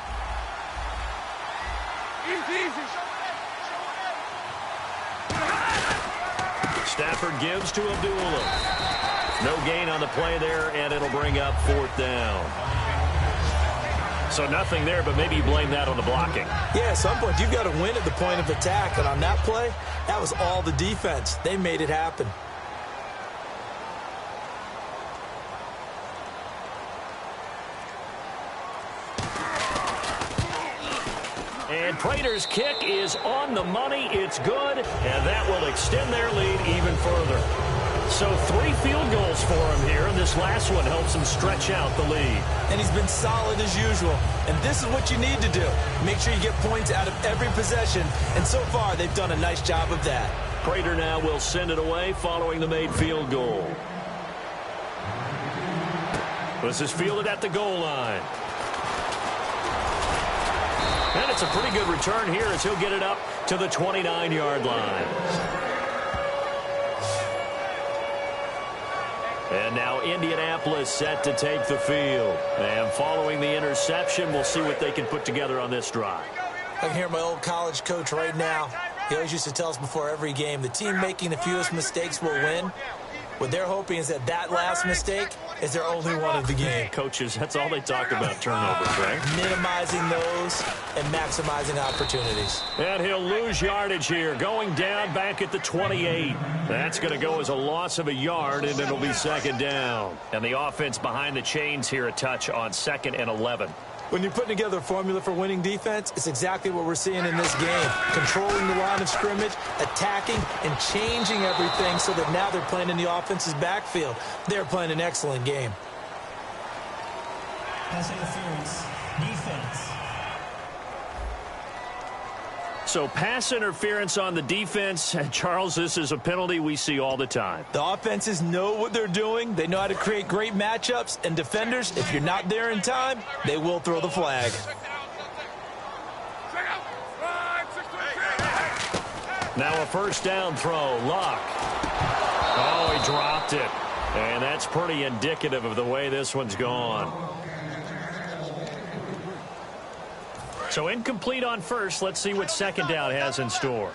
Speaker 2: Stafford gives to Abdullah. No gain on the play there, and it'll bring up 4th down. So nothing there, but maybe you blame that on the blocking.
Speaker 3: Yeah, at some point you've got to win at the point of attack, and on that play, that was all the defense. They made it happen.
Speaker 2: And Prater's kick is on the money. It's good, and that will extend their lead even further. So 3 field goals for him here, and this last one helps him stretch out the lead.
Speaker 3: And he's been solid as usual. And this is what you need to do. Make sure you get points out of every possession. And so far, they've done a nice job of that.
Speaker 2: Prater now will send it away following the made field goal. This is fielded at the goal line. And it's a pretty good return here as he'll get it up to the 29-yard line. And now Indianapolis set to take the field. And following the interception, we'll see what they can put together on this drive.
Speaker 3: I can hear my old college coach right now. He always used to tell us before every game, the team making the fewest mistakes will win. What they're hoping is that that last mistake is their only one of the game.
Speaker 2: Coaches, that's all they talk about, turnovers, right?
Speaker 3: Minimizing those and maximizing opportunities.
Speaker 2: And he'll lose yardage here, going down back at the 28. That's going to go as a loss of a yard, and it'll be second down. And the offense behind the chains here a touch on 2nd and 11.
Speaker 3: When you're putting together a formula for winning defense, it's exactly what we're seeing in this game. Controlling the line of scrimmage, attacking, and changing everything so that now they're playing in the offense's backfield. They're playing an excellent game.
Speaker 4: Pass interference. Defense.
Speaker 2: So pass interference on the defense. Charles, this is a penalty we see all the time.
Speaker 3: The offenses know what they're doing. They know how to create great matchups. And defenders, if you're not there in time, they will throw the flag.
Speaker 2: Now a first down throw. Luck. Oh, he dropped it. And that's pretty indicative of the way this one's gone. So incomplete on first. Let's see what second down has in store.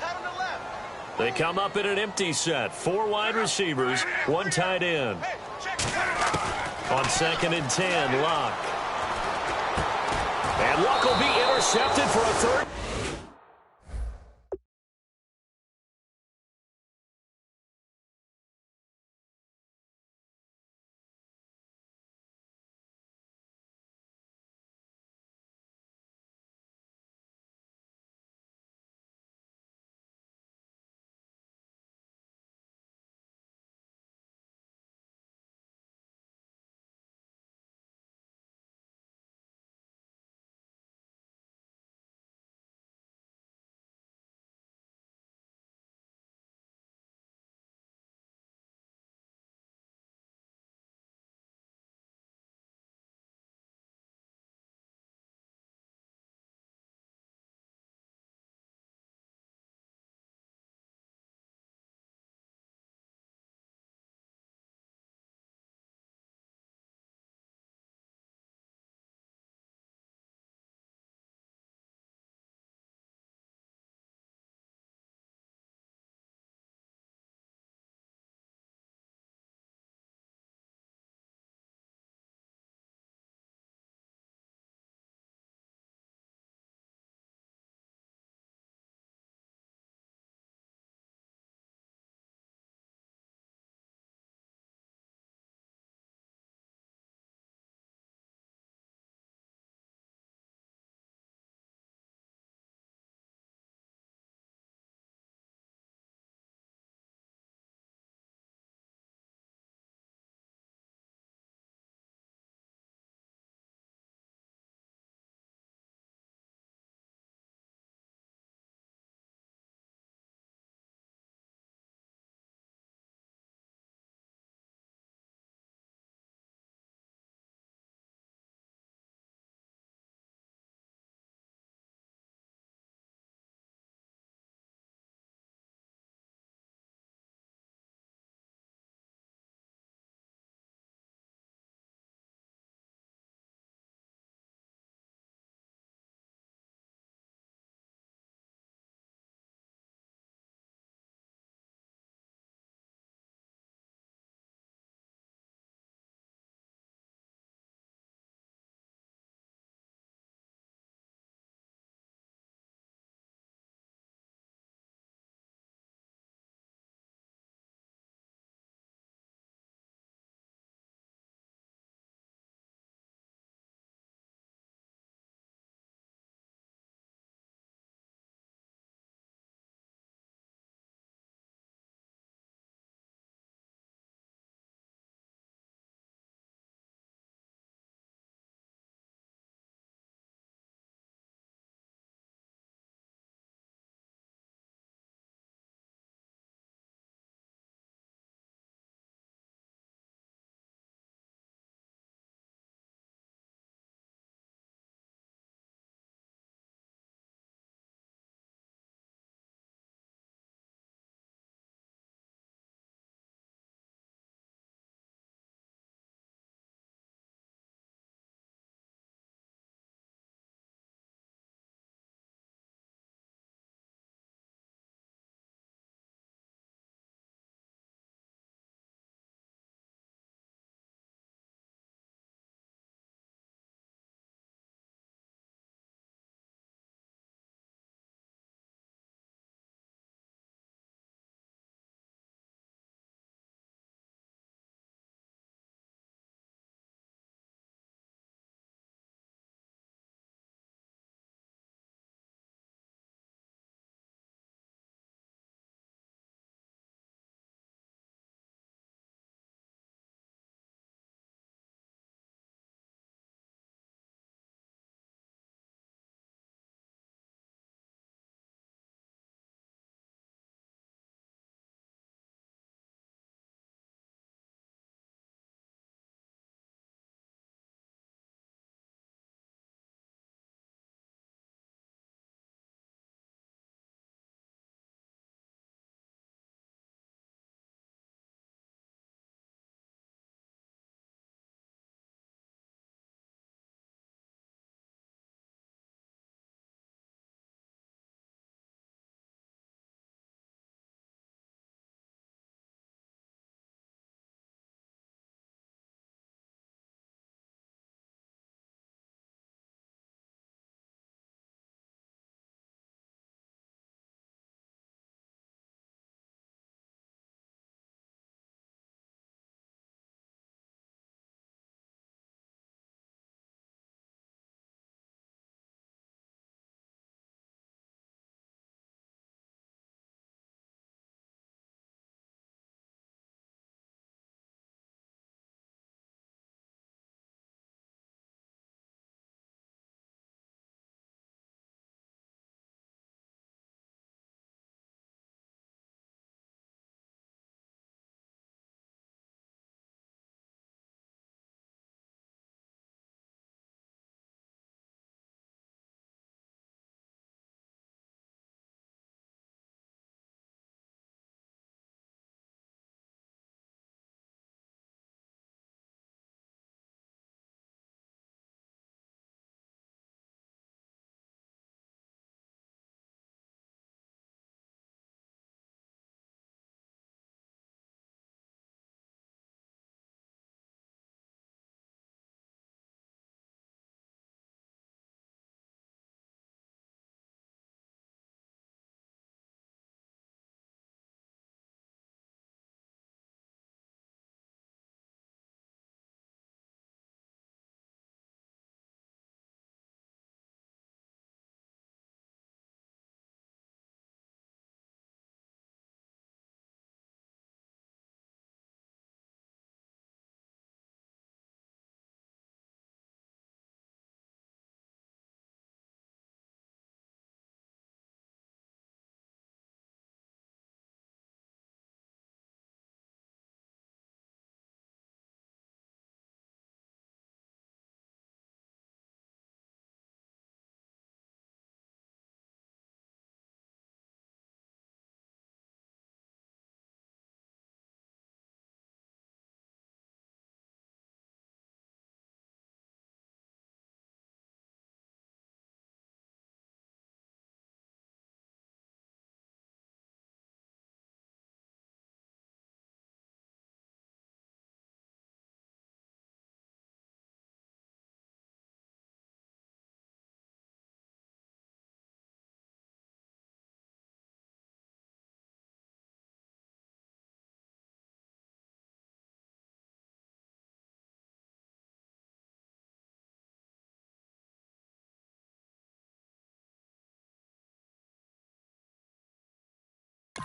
Speaker 2: They come up in an empty set. 4 wide receivers, 1 tight end. On 2nd and 10, Luck. And Luck will be intercepted for a third.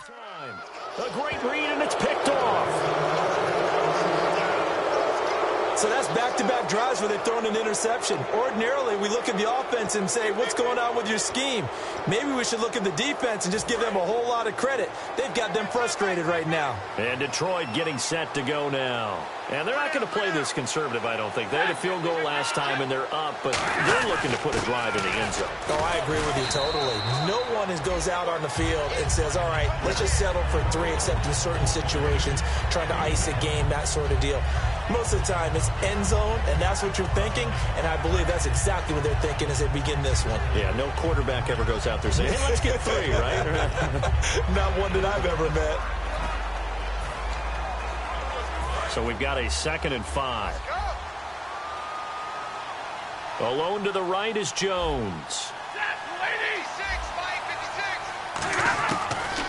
Speaker 2: A great read, and it's picked off.
Speaker 3: So that's back-to-back drives where they've thrown an interception. Ordinarily, we look at the offense and say, what's going on with your scheme? Maybe we should look at the defense and just give them a whole lot of credit. They've got them frustrated right now.
Speaker 2: And Detroit getting set to go now. And they're not going to play this conservative, I don't think. They had a field goal last time, and they're up, but they're looking to put a drive in the end zone.
Speaker 3: Oh, I agree with you totally. No one goes out on the field and says, all right, let's just settle for 3, except in certain situations, trying to ice a game, that sort of deal. Most of the time, it's end zone, and that's what you're thinking, and I believe that's exactly what they're thinking as they begin this one.
Speaker 2: Yeah, no quarterback ever goes out there saying, hey, let's get 3, right?
Speaker 3: Not one that I've ever met.
Speaker 2: So we've got a 2nd and 5. Alone to the right is Jones.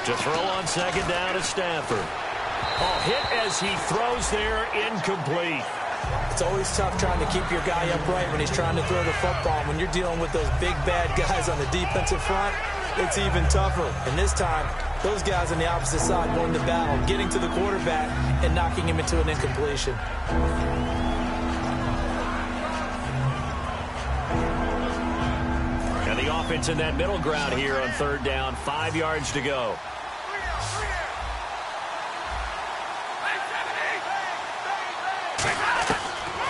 Speaker 2: To throw on 2nd down is Stafford. Oh, hit as he throws there, incomplete.
Speaker 3: It's always tough trying to keep your guy upright when he's trying to throw the football. When you're dealing with those big, bad guys on the defensive front, it's even tougher. And this time, those guys on the opposite side won the battle, getting to the quarterback and knocking him into an incompletion.
Speaker 2: And the offense in that middle ground here on 3rd down, 5 yards to go.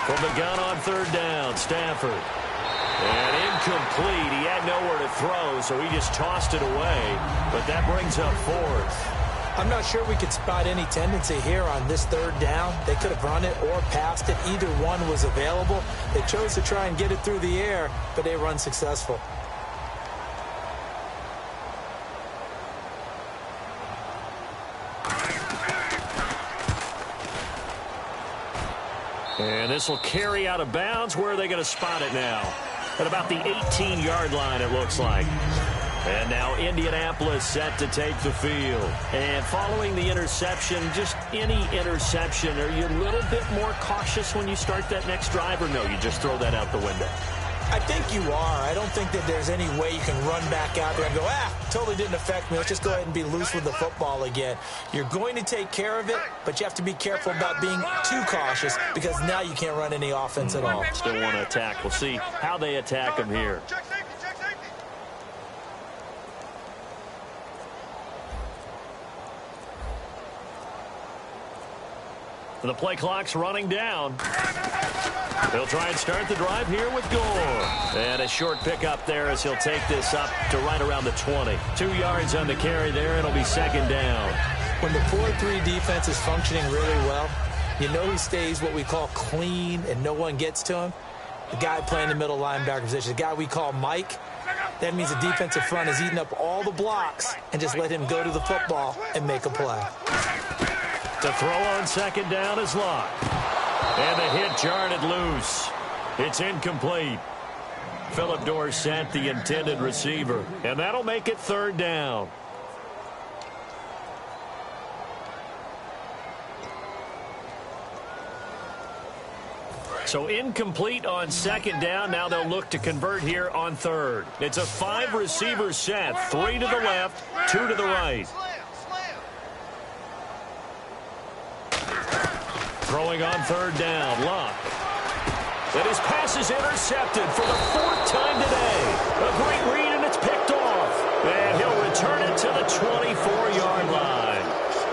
Speaker 2: From the gun on 3rd down, Stafford. And incomplete. He had nowhere to throw, so he just tossed it away. But that brings up 4th.
Speaker 3: I'm not sure we could spot any tendency here on this 3rd down. They could have run it or passed it. Either one was available. They chose to try and get it through the air, but they were unsuccessful.
Speaker 2: And this will carry out of bounds. Where are they going to spot it now? At about the 18-yard line, it looks like. And now Indianapolis set to take the field. And following the interception, just any interception, are you a little bit more cautious when you start that next drive, or no, you just throw that out the window?
Speaker 3: I think you are. I don't think that there's any way you can run back out there and go, totally didn't affect me. Let's just go ahead and be loose with the football again. You're going to take care of it, but you have to be careful about being too cautious because now you can't run any offense at all.
Speaker 2: Still want to attack. We'll see how they attack him here. The play clock's running down. They'll try and start the drive here with Gore. And a short pickup there as he'll take this up to right around the 20. 2 yards on the carry there. It'll be 2nd down.
Speaker 3: When the 4-3 defense is functioning really well, you know he stays what we call clean and no one gets to him. The guy playing the middle linebacker position, the guy we call Mike, that means the defensive front is eating up all the blocks and just let him go to the football and make a play.
Speaker 2: To throw on 2nd down is Locke. And the hit jarred it loose. It's incomplete. Philip Dorsett, the intended receiver. And that'll make it 3rd down. So incomplete on 2nd down. Now they'll look to convert here on 3rd. It's a 5-receiver set. 3 to the left, 2 to the right. Throwing on 3rd down, Locke. And his pass is intercepted for the 4th time today. A great read, and it's picked off. And he'll return it to the 24-yard line.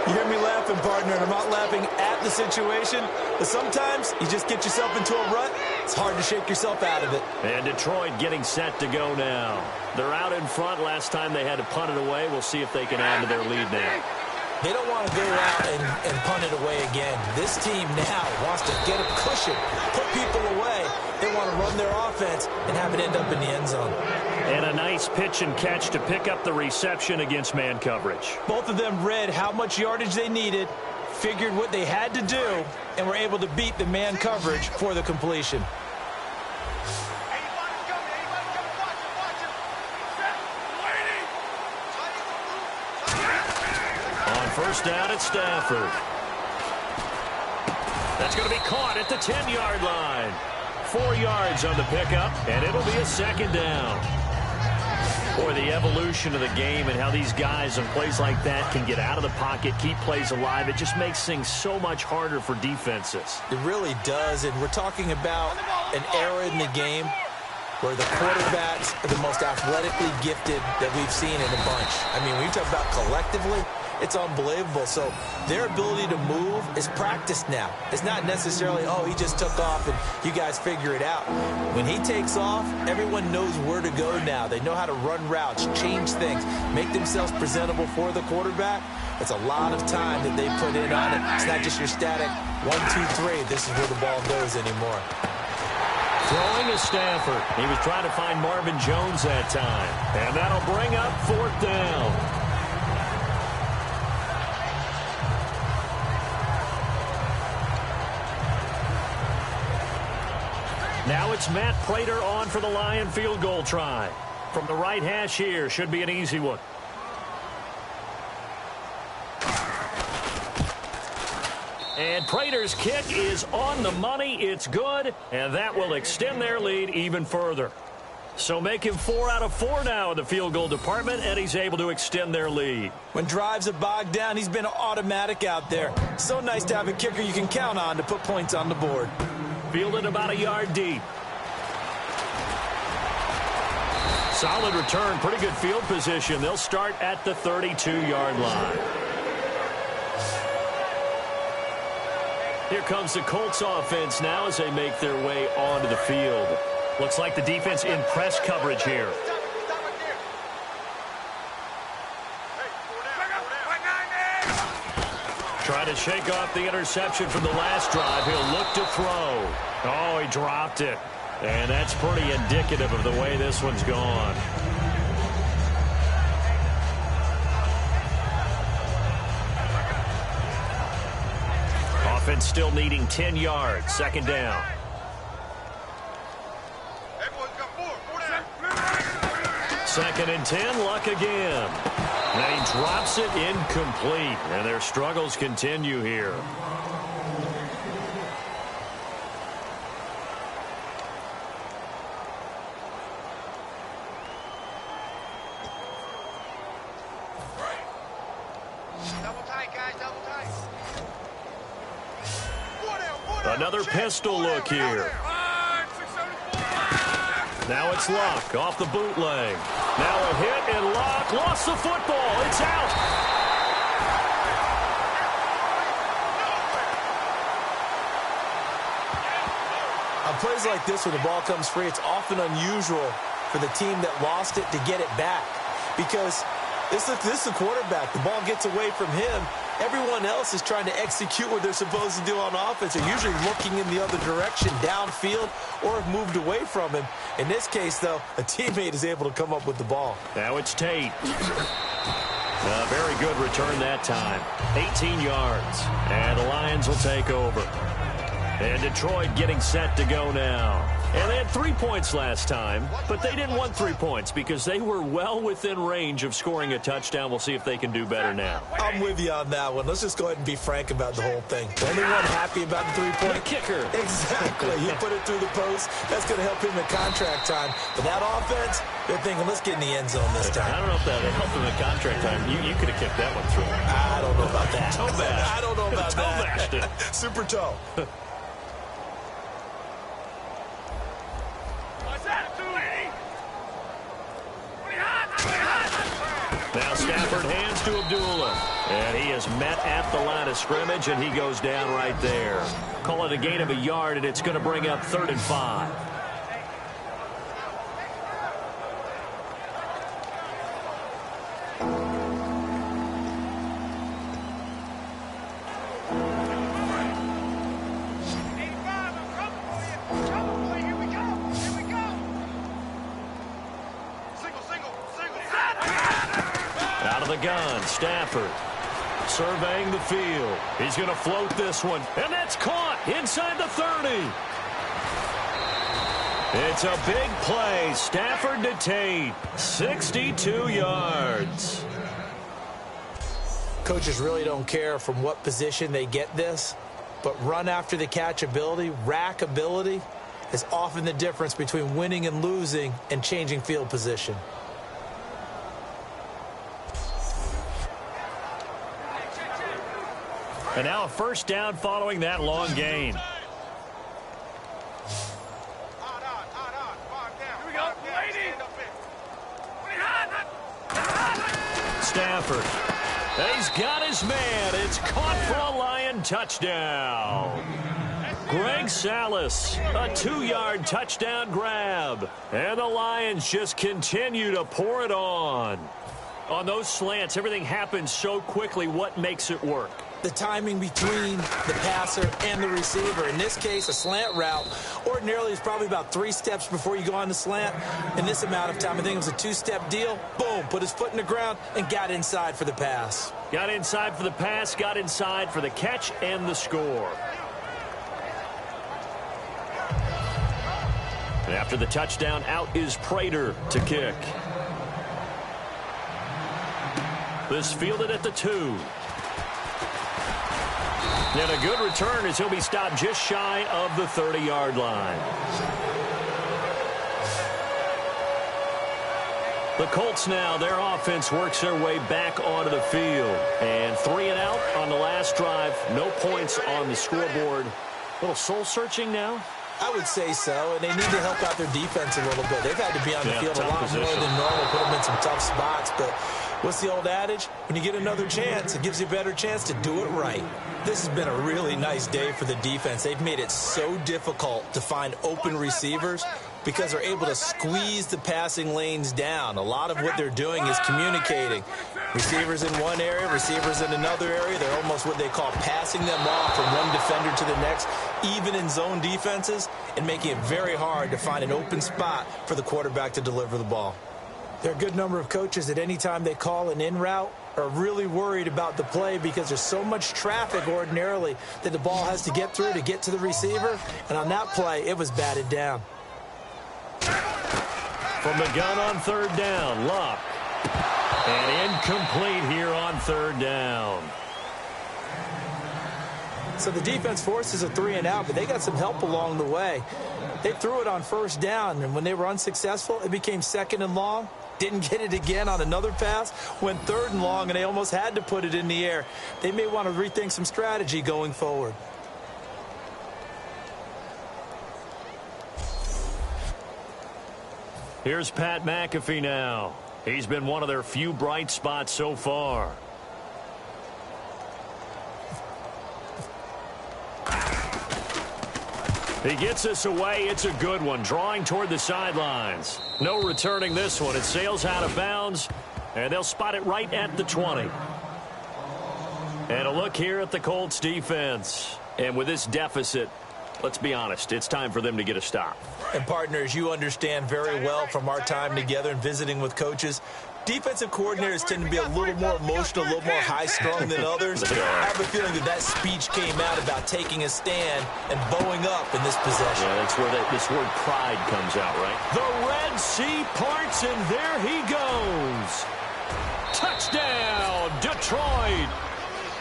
Speaker 3: You hear me laughing, partner, and I'm not laughing at the situation, but sometimes you just get yourself into a rut. It's hard to shake yourself out of it.
Speaker 2: And Detroit getting set to go now. They're out in front. Last time they had to punt it away. We'll see if they can add to their lead now.
Speaker 3: They don't want to go out and punt it away again. This team now wants to get a cushion, put people away. They want to run their offense and have it end up in the end zone.
Speaker 2: And a nice pitch and catch to pick up the reception against man coverage.
Speaker 3: Both of them read how much yardage they needed, figured what they had to do, and were able to beat the man coverage for the completion.
Speaker 2: First down at Stafford. That's going to be caught at the 10-yard line. 4 yards on the pickup, and it'll be a 2nd down. Boy, the evolution of the game and how these guys and plays like that can get out of the pocket, keep plays alive, it just makes things so much harder for defenses.
Speaker 3: It really does, and we're talking about an era in the game where the quarterbacks are the most athletically gifted that we've seen in a bunch. I mean, when you talk about collectively, it's unbelievable. So their ability to move is practiced now. It's not necessarily, oh, he just took off and you guys figure it out. When he takes off, everyone knows where to go now. They know how to run routes, change things, make themselves presentable for the quarterback. It's a lot of time that they put in on it. It's not just your static 1, 2, 3. This is where the ball goes anymore.
Speaker 2: Throwing to Stafford. He was trying to find Marvin Jones that time. And that'll bring up 4th down. Now it's Matt Prater on for the Lion field goal try. From the right hash here, should be an easy one. And Prater's kick is on the money. It's good, and that will extend their lead even further. So make him 4 out of 4 now in the field goal department, and he's able to extend their lead.
Speaker 3: When drives are bogged down, he's been automatic out there. So nice to have a kicker you can count on to put points on the board.
Speaker 2: Fielded about a yard deep. Solid return, pretty good field position. They'll start at the 32-yard line. Here comes the Colts offense now as they make their way onto the field. Looks like the defense in press coverage here. Trying to shake off the interception from the last drive. He'll look to throw. Oh, he dropped it. And that's pretty indicative of the way this one's gone. Offense still needing 10 yards. 2nd down. Second and 10, Luck again. And he drops it incomplete. And their struggles continue here. Another pistol look here. Now it's Luck off the bootleg. Now a hit, and Luck lost the football. It's out.
Speaker 3: On plays like this where the ball comes free, it's often unusual for the team that lost it to get it back. Because this is the quarterback. The ball gets away from him. Everyone else is trying to execute what they're supposed to do on offense. They're usually looking in the other direction, downfield, or have moved away from him. In this case, though, a teammate is able to come up with the ball.
Speaker 2: Now it's Tate. A very good return that time. 18 yards. And the Lions will take over. And Detroit getting set to go now. And they had 3 points last time, but they didn't want 3 points because they were well within range of scoring a touchdown. We'll see if they can do better now.
Speaker 3: I'm with you on that one. Let's just go ahead and be frank about the whole thing. The only one happy about the 3-point
Speaker 2: kicker.
Speaker 3: Exactly. He put it through the post. That's going to help him in contract time. But that offense, they're thinking, let's get in the end zone this time.
Speaker 2: I don't know if that helped him in contract time. You could have kicked that one through.
Speaker 3: I don't know about that.
Speaker 2: Toe bash.
Speaker 3: I don't know about
Speaker 2: toe
Speaker 3: that.
Speaker 2: Bashed it.
Speaker 3: Super toe.
Speaker 2: Now Stafford hands to Abdullah. And he is met at the line of scrimmage, and he goes down right there. Call it a gain of a yard, and it's going to bring up 3rd and 5. Gun, Stafford surveying the field. He's going to float this one, and that's caught inside the 30. It's a big play. Stafford to Tate, 62 yards.
Speaker 3: Coaches really don't care from what position they get this, but run after the catch ability, rack ability, is often the difference between winning and losing and changing field position.
Speaker 2: And now a first down following that long gain. Stafford. He's got his man. It's caught for a Lion touchdown. Greg Salas, a 2-yard touchdown grab. And the Lions just continue to pour it on. On those slants, everything happens so quickly. What makes it work?
Speaker 3: The timing between the passer and the receiver. In this case, a slant route ordinarily is probably about 3 steps before you go on the slant. In this amount of time, I think it was a 2-step deal. Boom, put his foot in the ground and got inside for the pass.
Speaker 2: Got inside for the pass, got inside for the catch and the score. And after the touchdown, out is Prater to kick. This fielded at the 2. And a good return as he'll be stopped just shy of the 30-yard line. The Colts now, their offense works their way back onto the field. And 3 and out on the last drive. No points on the scoreboard. A little soul-searching now.
Speaker 3: I would say so, and they need to help out their defense a little bit. They've had to be on the field a lot more than normal, put them in some tough spots. But what's the old adage? When you get another chance, it gives you a better chance to do it right. This has been a really nice day for the defense. They've made it so difficult to find open receivers because they're able to squeeze the passing lanes down. A lot of what they're doing is communicating. Receivers in one area, receivers in another area. They're almost what they call passing them off from one defender to the next, even in zone defenses, and making it very hard to find an open spot for the quarterback to deliver the ball. There are a good number of coaches that any time they call an in route are really worried about the play because there's so much traffic ordinarily that the ball has to get through to get to the receiver. And on that play, it was batted down.
Speaker 2: From the gun on 3rd down, Luck. And incomplete here on 3rd down.
Speaker 3: So the defense forces a 3 and out, but they got some help along the way. They threw it on 1st down, and when they were unsuccessful, it became 2nd and long. Didn't get it again on another pass. Went 3rd and long, and they almost had to put it in the air. They may want to rethink some strategy going forward.
Speaker 2: Here's Pat McAfee now. He's been one of their few bright spots so far. He gets this away. It's a good one. Drawing toward the sidelines. No returning this one. It sails out of bounds, and they'll spot it right at the 20. And a look here at the Colts defense. And with this deficit, let's be honest, it's time for them to get a stop.
Speaker 3: And partners, you understand very well from our time together and visiting with coaches, defensive coordinators tend to be a little more emotional, a little more high-strung than others. I have a feeling that speech came out about taking a stand and bowing up in this possession.
Speaker 2: Yeah, that's where this word pride comes out, right? The Red Sea parts, and there he goes. Touchdown, Detroit.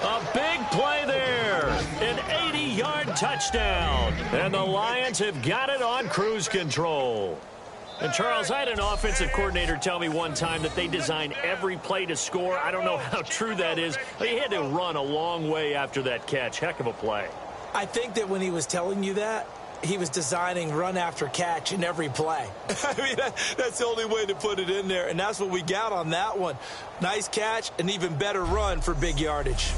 Speaker 2: A big play there. An 80-yard touchdown. And the Lions have got it on cruise control. And, Charles, I had an offensive coordinator tell me one time that they design every play to score. I don't know how true that is. He had to run a long way after that catch. Heck of a play.
Speaker 3: I think that when he was telling you that, he was designing run after catch in every play. I mean, that's the only way to put it in there, and that's what we got on that one. Nice catch, an even better run for big yardage.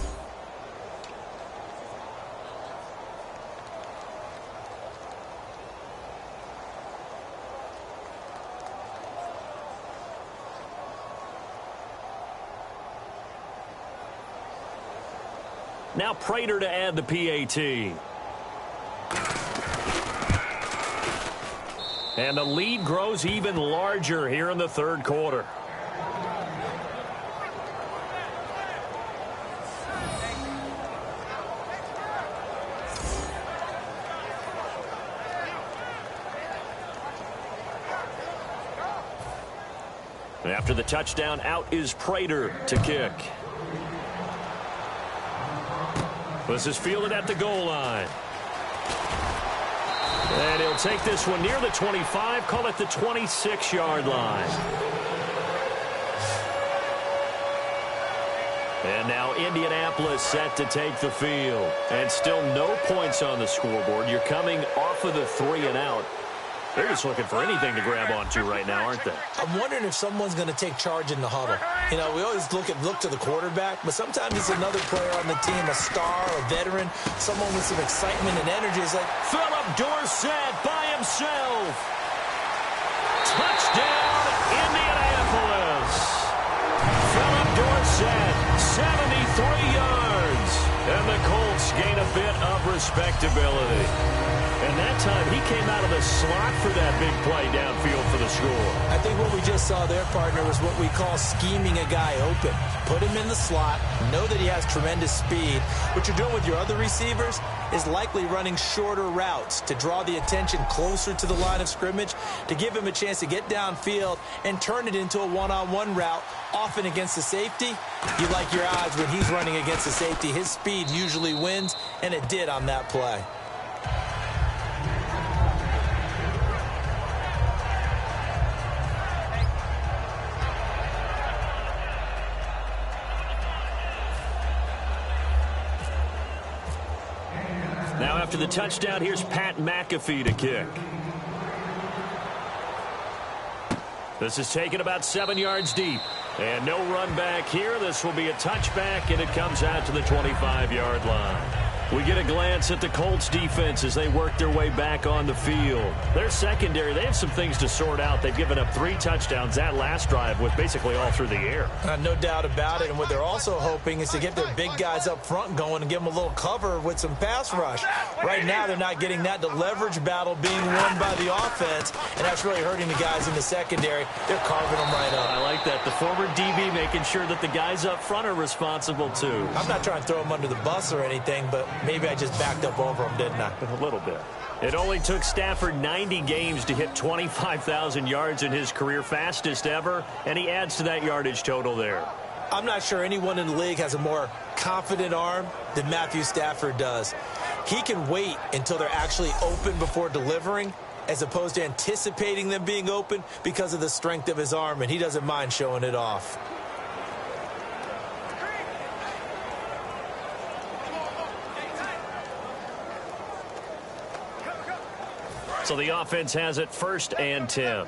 Speaker 2: Now Prater to add the PAT. And the lead grows even larger here in the 3rd quarter. And after the touchdown, out is Prater to kick. This is fielded at the goal line. And he'll take this one near the 25, call it the 26-yard line. And now Indianapolis set to take the field. And still no points on the scoreboard. You're coming off of the 3 and out. They're just looking for anything to grab onto right now, aren't they?
Speaker 3: I'm wondering if someone's going to take charge in the huddle. You know, we always look to the quarterback, but sometimes it's another player on the team, a star, a veteran, someone with some excitement and energy. It's like
Speaker 2: Philip Dorsett by himself. Touchdown, Indianapolis. Philip Dorsett, 73 yards. And the Colts gain a bit of respectability. And that time, he came out of the slot for that big play downfield for the score.
Speaker 3: I think what we just saw there, partner, was what we call scheming a guy open. Put him in the slot, know that he has tremendous speed. What you're doing with your other receivers is likely running shorter routes to draw the attention closer to the line of scrimmage, to give him a chance to get downfield and turn it into a one-on-one route, often against the safety. You like your odds when he's running against the safety. His speed usually wins, and it did on that play.
Speaker 2: Now after the touchdown, here's Pat McAfee to kick. This is taken about 7 yards deep. And no run back here. This will be a touchback, and it comes out to the 25-yard line. We get a glance at the Colts defense as they work their way back on the field. Their secondary, they have some things to sort out. They've given up 3 touchdowns. That last drive was basically all through the air.
Speaker 3: No doubt about it. And what they're also hoping is to get their big guys up front going and give them a little cover with some pass rush. Right now, they're not getting that. The leverage battle being won by the offense, and that's really hurting the guys in the secondary. They're carving them right up.
Speaker 2: I like that. The former DB making sure that the guys up front are responsible, too.
Speaker 3: I'm not trying to throw them under the bus or anything, but maybe I just backed up over them, didn't I?
Speaker 2: A little bit. It only took Stafford 90 games to hit 25,000 yards in his career, fastest ever, and he adds to that yardage total there.
Speaker 3: I'm not sure anyone in the league has a more confident arm than Matthew Stafford does. He can wait until they're actually open before delivering, as opposed to anticipating them being open because of the strength of his arm, and he doesn't mind showing it off.
Speaker 2: So the offense has it 1st and 10.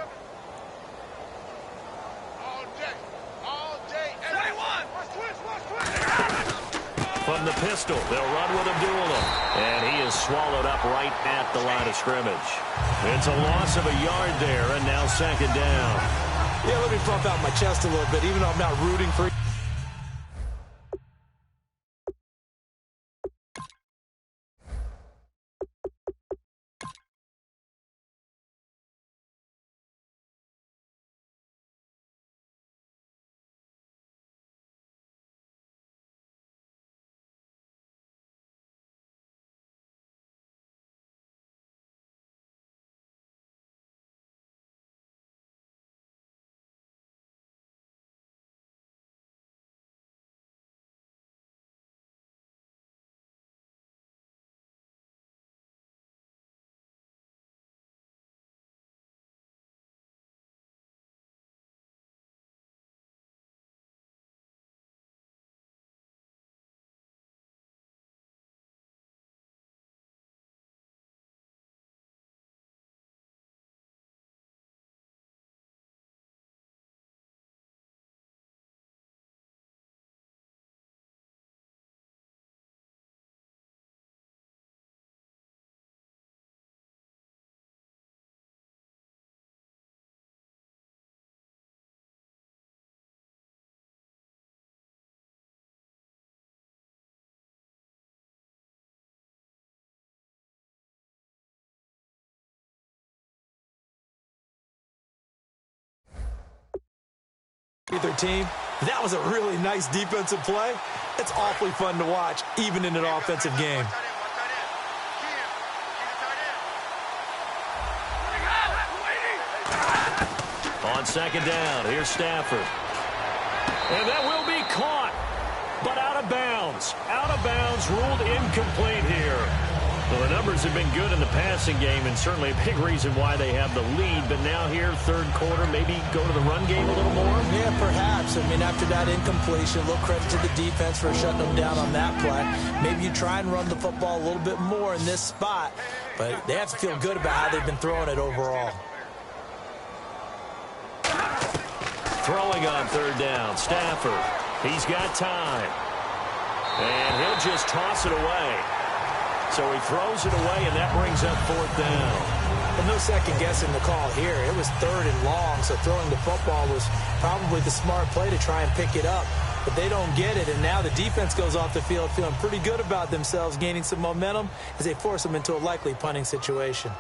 Speaker 2: From the pistol, they'll run with him, duel him. And he is swallowed up right at the line of scrimmage. It's a loss of a yard there, and now 2nd down.
Speaker 3: Yeah, let me bump out my chest a little bit, even though I'm not rooting for either team. That was a really nice defensive play. It's awfully fun to watch, even in an offensive game.
Speaker 2: On 2nd down, here's Stafford. And that will be caught, but out of bounds. Out of bounds, ruled incomplete here. Well, the numbers have been good in the passing game, and certainly a big reason why they have the lead. But now here, third quarter, maybe go to the run game a little more?
Speaker 3: Yeah, perhaps. I mean, after that incompletion, a little credit to the defense for shutting them down on that play. Maybe you try and run the football a little bit more in this spot, but they have to feel good about how they've been throwing it overall.
Speaker 2: Throwing on third down, Stafford. He's got time. And he'll just toss it away. So he throws it away, and that brings up fourth down.
Speaker 3: And no second guessing the call here. It was third and long, so throwing the football was probably the smart play to try and pick it up. But they don't get it, and now the defense goes off the field feeling pretty good about themselves, gaining some momentum as they force them into a likely punting situation.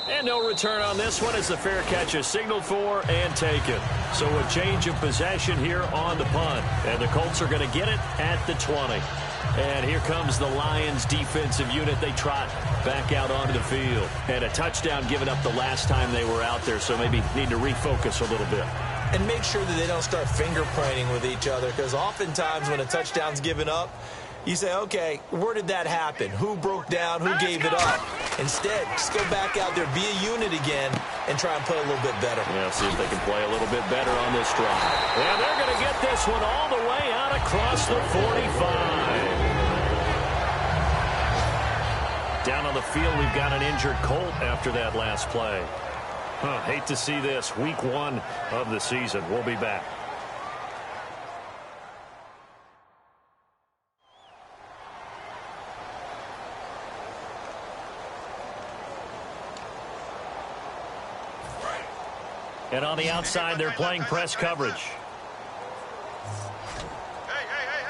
Speaker 2: And no return on this one as the fair catch is signaled for and taken. So a change of possession here on the punt. And the Colts are going to get it at the 20. And here comes the Lions defensive unit. They trot back out onto the field. And a touchdown given up the last time they were out there, so maybe need to refocus a little bit.
Speaker 3: And make sure that they don't start finger pointing with each other, because oftentimes when a touchdown's given up, you say, okay, where did that happen? Who broke down? Who gave it up? Instead, just go back out there, be a unit again, and try and play a little bit better.
Speaker 2: Yeah, see if they can play a little bit better on this drive. And they're going to get this one all the way out across the 45. Down on the field, we've got an injured Colt after that last play. Hate to see this. Week 1 of the season. We'll be back. And on the outside, they're playing press coverage.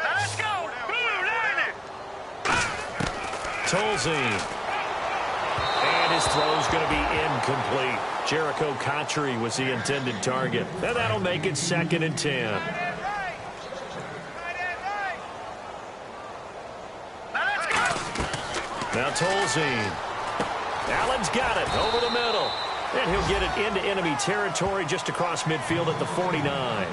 Speaker 5: Let's go!
Speaker 2: Tolzien. And his throw's going to be incomplete. Jericho Cotchery was the intended target. And that'll make it 2nd and 10. Now Tolzien. Allen's got it over the middle. And he'll get it into enemy territory just across midfield at the 49.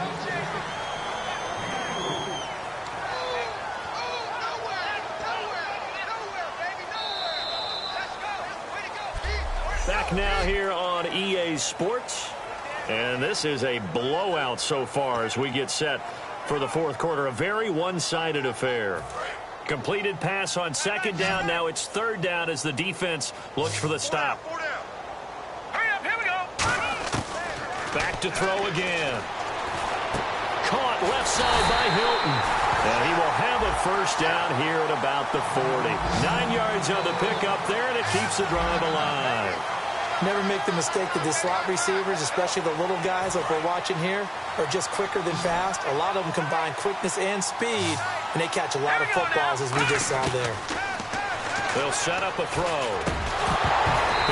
Speaker 2: Back now here on EA Sports. And this is a blowout so far as we get set for the fourth quarter. A very one-sided affair. Completed pass on 2nd down. Now it's 3rd down as the defense looks for the stop. Back to throw again. Caught left side by Hilton. And he will have a first down here at about the 40. 9 yards on the pickup there, and it keeps the drive alive.
Speaker 3: Never make the mistake that the slot receivers, especially the little guys like we're watching here, are just quicker than fast. A lot of them combine quickness and speed, and they catch a lot of footballs, as we just saw there.
Speaker 2: They'll set up a throw.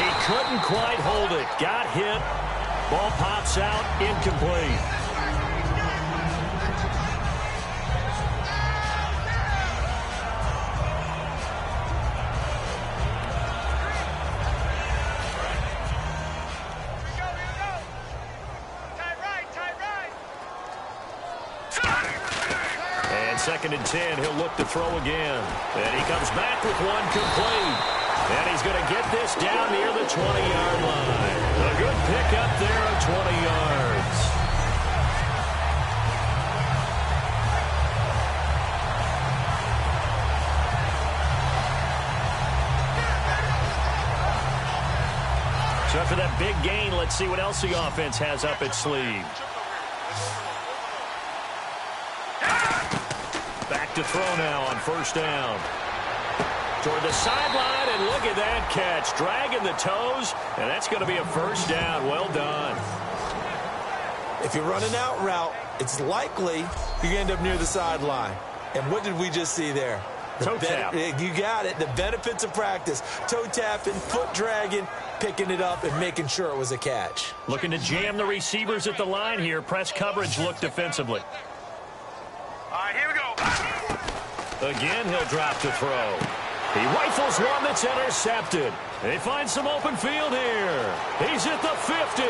Speaker 2: He couldn't quite hold it. Got hit. Ball pops out, incomplete. And 2nd and 10, he'll look to throw again. And he comes back with one complete. And he's going to get this down near the 20-yard line. A good pickup there of 20 yards. So after that big gain, let's see what else the offense has up its sleeve. Back to throw now on 1st down. Toward the sideline, and look at that catch. Dragging the toes, and that's going to be a first down. Well done.
Speaker 3: If you're running out route, it's likely you end up near the sideline. And what did we just see there?
Speaker 2: Toe tap.
Speaker 3: You got it. The benefits of practice. Toe tapping, foot dragging, picking it up, and making sure it was a catch.
Speaker 2: Looking to jam the receivers at the line here. Press coverage look defensively.
Speaker 5: All right, here we go.
Speaker 2: Again, he'll drop to throw. He rifles one that's intercepted. They find some open field here. He's at the 50,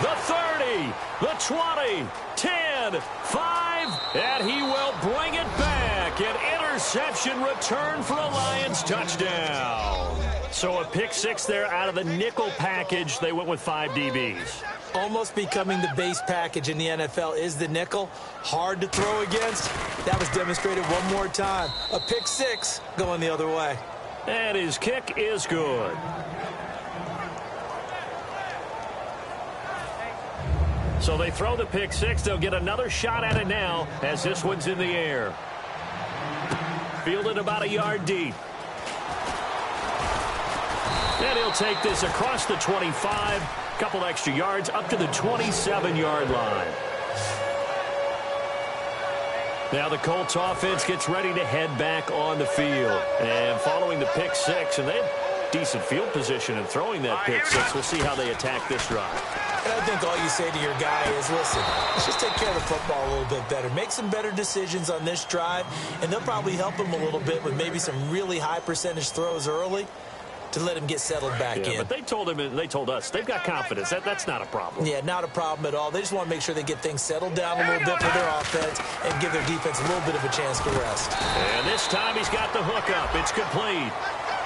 Speaker 2: the 30, the 20, 10, 5, and he will bring it back. An interception return for a Lions touchdown. So a pick six there out of the nickel package. They went with 5 DBs.
Speaker 3: Almost becoming the base package in the NFL is the nickel. Hard to throw against. That was demonstrated one more time. A pick six going the other way.
Speaker 2: And his kick is good. So they throw the pick six. They'll get another shot at it now as this one's in the air. Fielded about a yard deep. And he'll take this across the 25, couple extra yards up to the 27-yard line. Now the Colts offense gets ready to head back on the field. And following the pick six, and they have decent field position in throwing that pick six. We'll see how they attack this drive.
Speaker 3: And I think all you say to your guy is, listen, let's just take care of the football a little bit better. Make some better decisions on this drive, and they'll probably help him a little bit with maybe some really high percentage throws early to let him get settled back in.
Speaker 2: But they told him, and they told us, they've got confidence. That's not a problem.
Speaker 3: Yeah, not a problem at all. They just want to make sure they get things settled down a little bit for their offense and give their defense a little bit of a chance to rest.
Speaker 2: And this time he's got the hook up. It's complete.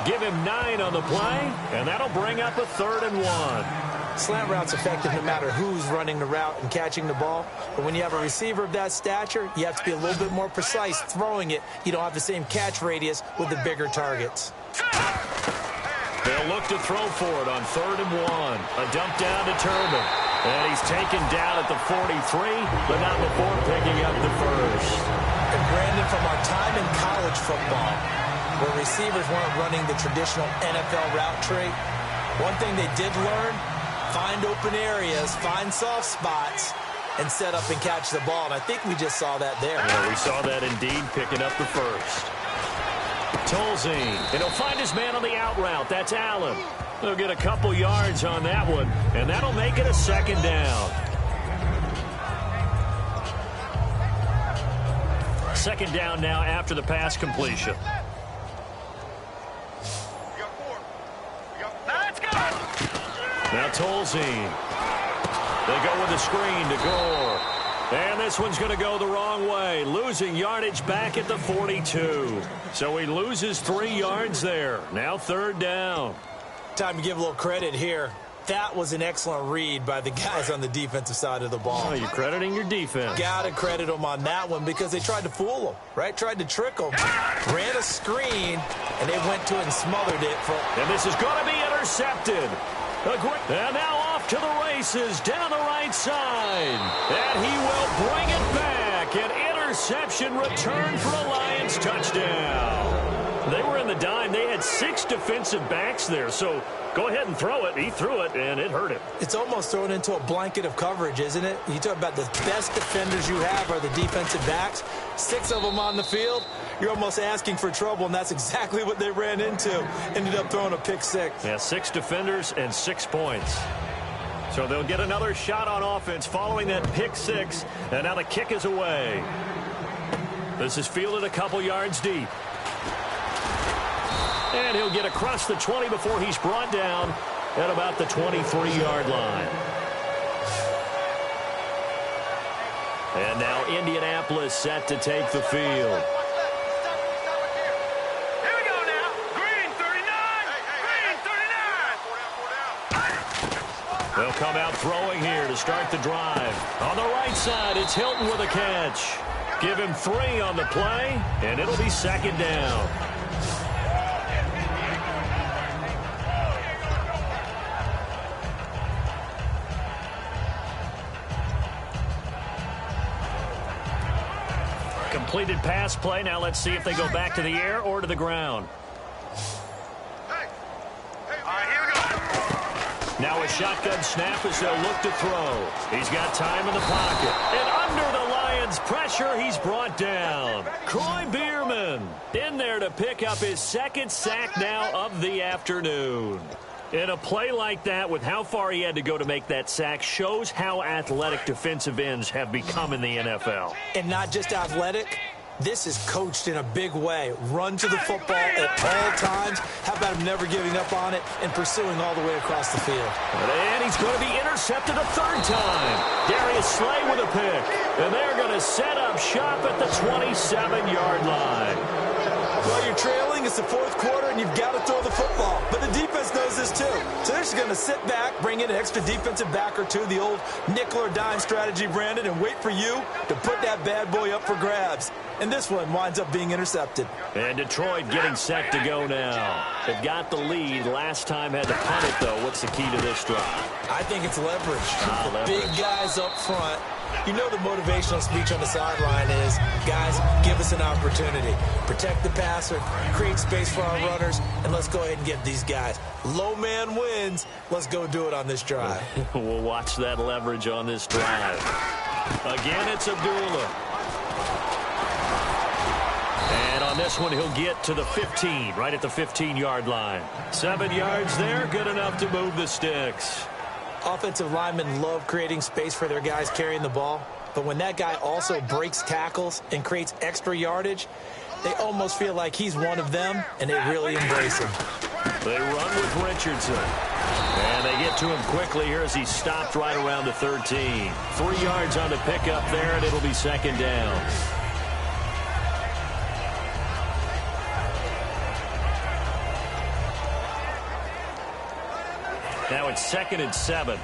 Speaker 2: Give him 9 on the play, and that'll bring up a 3rd and 1.
Speaker 3: Slant route's effective no matter who's running the route and catching the ball. But when you have a receiver of that stature, you have to be a little bit more precise throwing it. You don't have the same catch radius with the bigger targets.
Speaker 2: They'll look to throw for it on 3rd and 1. A dump down to Turbin. And he's taken down at the 43, but not before picking up the first.
Speaker 3: And Brandon, from our time in college football, where receivers weren't running the traditional NFL route tree, one thing they did learn, find open areas, find soft spots, and set up and catch the ball. And I think we just saw that there.
Speaker 2: Yeah, we saw that indeed, picking up the first. Tolzien, and he'll find his man on the out route. That's Allen. They'll get a couple yards on that one, and that'll make it a 2nd down. 2nd down now after the pass completion. Now Tolzien. They go with the screen to Gore. And this one's going to go the wrong way. Losing yardage back at the 42. So he loses 3 yards there. Now 3rd down.
Speaker 3: Time to give a little credit here. That was an excellent read by the guys on the defensive side of the ball.
Speaker 2: Oh, you're crediting your defense.
Speaker 3: Got to credit them on that one because they tried to fool them, right? Tried to trick them. Ran a screen, and they went to it and smothered it.
Speaker 2: And this is going to be intercepted. And now off to the races down the right side. And he will bring it back. An interception return for a Lions touchdown. They were in the dime. They had 6 defensive backs there. So go ahead and throw it. He threw it, and it hurt him.
Speaker 3: It's almost thrown into a blanket of coverage, isn't it? You talk about the best defenders you have are the defensive backs. 6 of them on the field. You're almost asking for trouble, and that's exactly what they ran into. Ended up throwing a pick 6.
Speaker 2: Yeah, 6 defenders and 6 points. So they'll get another shot on offense following that pick 6. And now the kick is away. This is fielded a couple yards deep. And he'll get across the 20 before he's brought down at about the 23-yard line. And now Indianapolis set to take the field. They'll come out throwing here to start the drive. On the right side, it's Hilton with a catch. Give him 3 on the play, and it'll be 2nd down. Completed pass play. Now let's see if they go back to the air or to the ground. Now a shotgun snap as they'll look to throw. He's got time in the pocket. And under the Lions' pressure, he's brought down. Croy Bierman in there to pick up his 2nd sack now of the afternoon. In a play like that, with how far he had to go to make that sack, shows how athletic defensive ends have become in the NFL.
Speaker 3: And not just athletic, This is coached in a big way. Run to the football at all times. How about him never giving up on it and pursuing all the way across the field?
Speaker 2: And he's going to be intercepted a third time. Darius Slay with a pick. And they're going to set up shop at the 27-yard line.
Speaker 3: Well, you're trailing. It's the fourth quarter, and you've got to throw the football. But the defense knows this, too. So they're just going to sit back, bring in an extra defensive back or two, the old nickel or dime strategy, Brandon, and wait for you to put that bad boy up for grabs. And this one winds up being intercepted.
Speaker 2: And Detroit getting set to go now. They've got the lead. Last time had to punt it, though. What's the key to this drive?
Speaker 3: I think it's leverage. The
Speaker 2: Leverage.
Speaker 3: big guys up front. You know the motivational speech on the sideline is, guys, give us an opportunity. Protect the passer, create space for our runners, and let's go ahead and get these guys. Low man wins. Let's go do it on this drive.
Speaker 2: We'll watch that leverage on this drive. Again, it's Abdullah. And on this one, he'll get to the 15, right at the 15-yard line. 7 yards there, good enough to move the sticks.
Speaker 3: Offensive linemen love creating space for their guys carrying the ball, but when that guy also breaks tackles and creates extra yardage, they almost feel like he's one of them, and they really embrace him.
Speaker 2: They run with Richardson. And they get to him quickly here as he stopped right around the 13. 3 yards on the pickup there, and it'll be second down. Now it's 2nd and 7.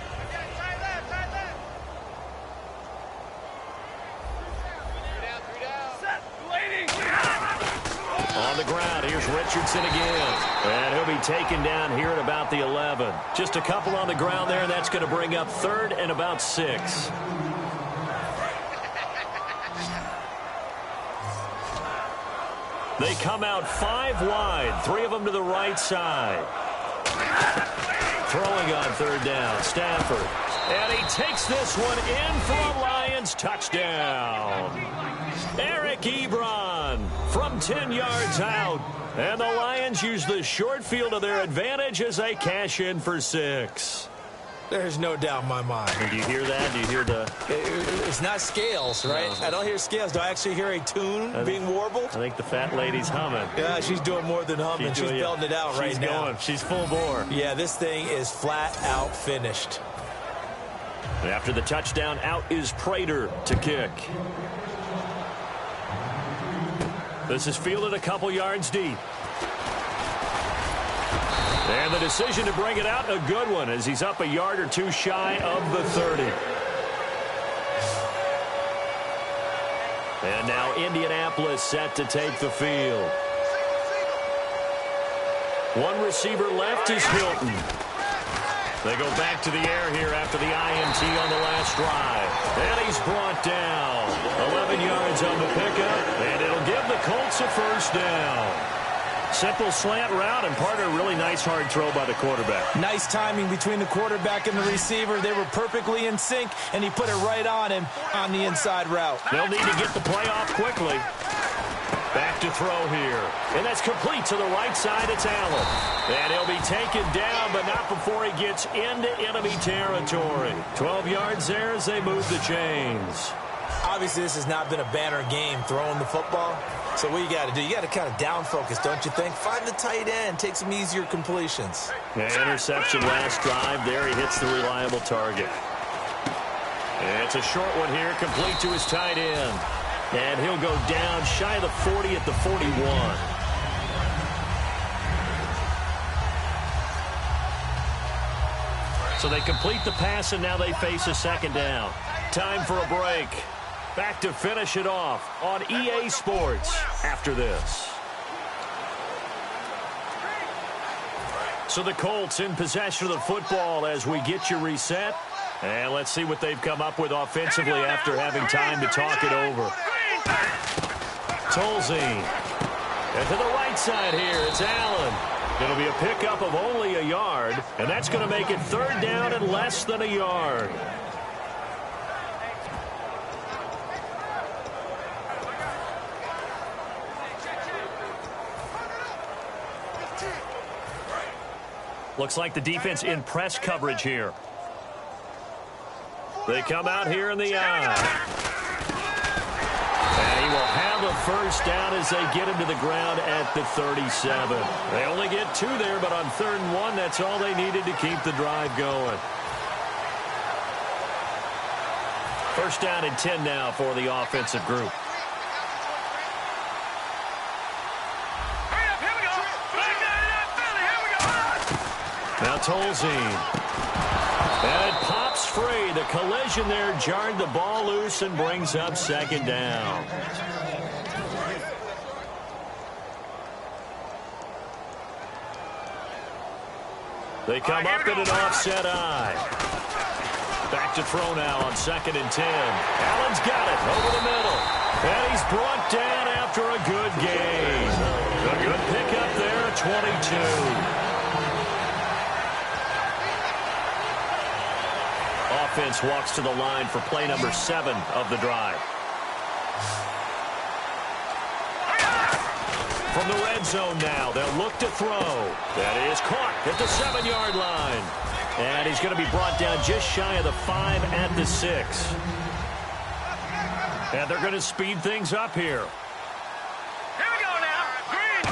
Speaker 2: On the ground, here's Richardson again. And he'll be taken down here at about the 11. Just a couple on the ground there, and that's going to bring up 3rd and about 6. They come out 5 wide, 3 of them to the right side. Throwing on 3rd down, Stafford. And he takes this one in for a Lions touchdown. Eric Ebron from 10 yards out. And the Lions use the short field to their advantage as they cash in for 6.
Speaker 3: There's no doubt in my mind.
Speaker 2: And do you hear that? Do you hear the...
Speaker 3: It's not scales, right?
Speaker 2: No.
Speaker 3: I don't hear scales. Do I actually hear a tune being warbled?
Speaker 2: I think the fat lady's humming.
Speaker 3: Yeah, she's doing more than humming. She's belting it out right now.
Speaker 2: She's going. She's full bore.
Speaker 3: Yeah, this thing is flat out finished.
Speaker 2: After the touchdown, out is Prater to kick. This is fielded a couple yards deep. And the decision to bring it out, a good one, as he's up a yard or two shy of the 30. And now Indianapolis set to take the field. One receiver left is Hilton. They go back to the air here after the INT on the last drive. And he's brought down. 11 yards on the pickup, and it'll give the Colts a first down. Simple slant route, and part of a really nice hard throw by the quarterback.
Speaker 3: Nice timing between the quarterback and the receiver. They were perfectly in sync, and he put it right on him on the inside route.
Speaker 2: They'll need to get the play off quickly. Back to throw here. And that's complete to the right side. It's Allen. And he'll be taken down, but not before he gets into enemy territory. 12 yards there as they move the chains.
Speaker 3: Obviously, this has not been a banner game throwing the football. So what you got to do, you got to kind of down focus, don't you think? Find the tight end, take some easier completions.
Speaker 2: Yeah, interception last drive. There he hits the reliable target. And it's a short one here, complete to his tight end. And he'll go down shy of the 40 at the 41. So they complete the pass, and now they face a second down. Time for a break. Back to finish it off on EA Sports after this. So the Colts in possession of the football as we get you reset. And let's see what they've come up with offensively after having time to talk it over. Tolzien. And to the right side here, it's Allen. It'll be a pickup of only a yard, and that's going to make it 3rd down and less than a yard. Looks like the defense in press coverage here. They come out here in the eye. And he will have a first down as they get him to the ground at the 37. They only get 2 there, but on 3rd and 1, that's all they needed to keep the drive going. First down and 10 now for the offensive group. Now Tolzien. And it pops free. The collision there jarred the ball loose and brings up 2nd down. They come up in an offset eye. Back to throw now on 2nd and 10. Allen's got it over the middle. And he's brought down after a good gain. A good pickup there at 22. Offense walks to the line for play number 7 of the drive. From the red zone now, they'll look to throw. That is caught at the 7-yard line. And he's going to be brought down just shy of the 5 at the 6. And they're going to speed things up here.
Speaker 5: Here we go now. Green.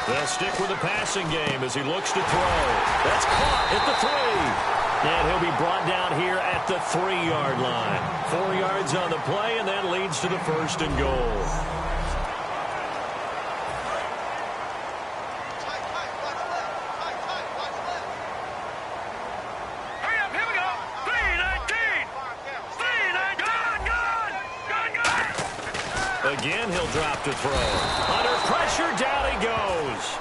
Speaker 2: They'll stick with the passing game as he looks to throw. That's caught at the 3. And he'll be brought down here at the 3-yard line. 4 yards on the play, and that leads to the 1st and goal.
Speaker 5: Hurry up, here we go. 3-19. 3-19. Gun.
Speaker 2: Again, he'll drop to throw. Under pressure, down he goes.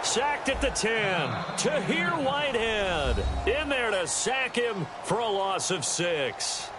Speaker 2: Sacked at the 10. Tahir Whitehead in there to sack him for a loss of 6.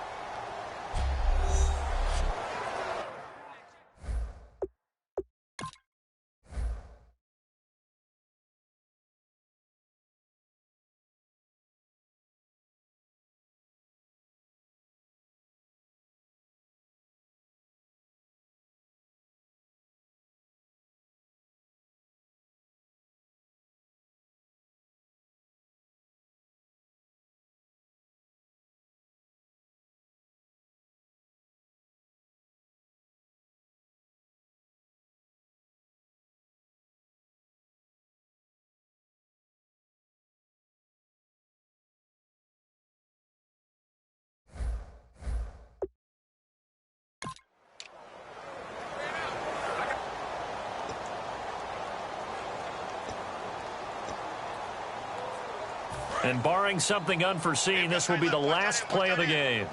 Speaker 2: And barring something unforeseen, this will be the last play of the game.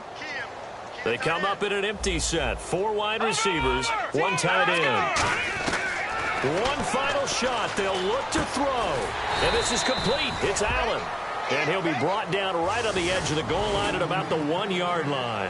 Speaker 2: They come up in an empty set. 4 wide receivers, 1 tight end. One final shot. They'll look to throw. And this is complete. It's Allen. And he'll be brought down right on the edge of the goal line at about the 1-yard line.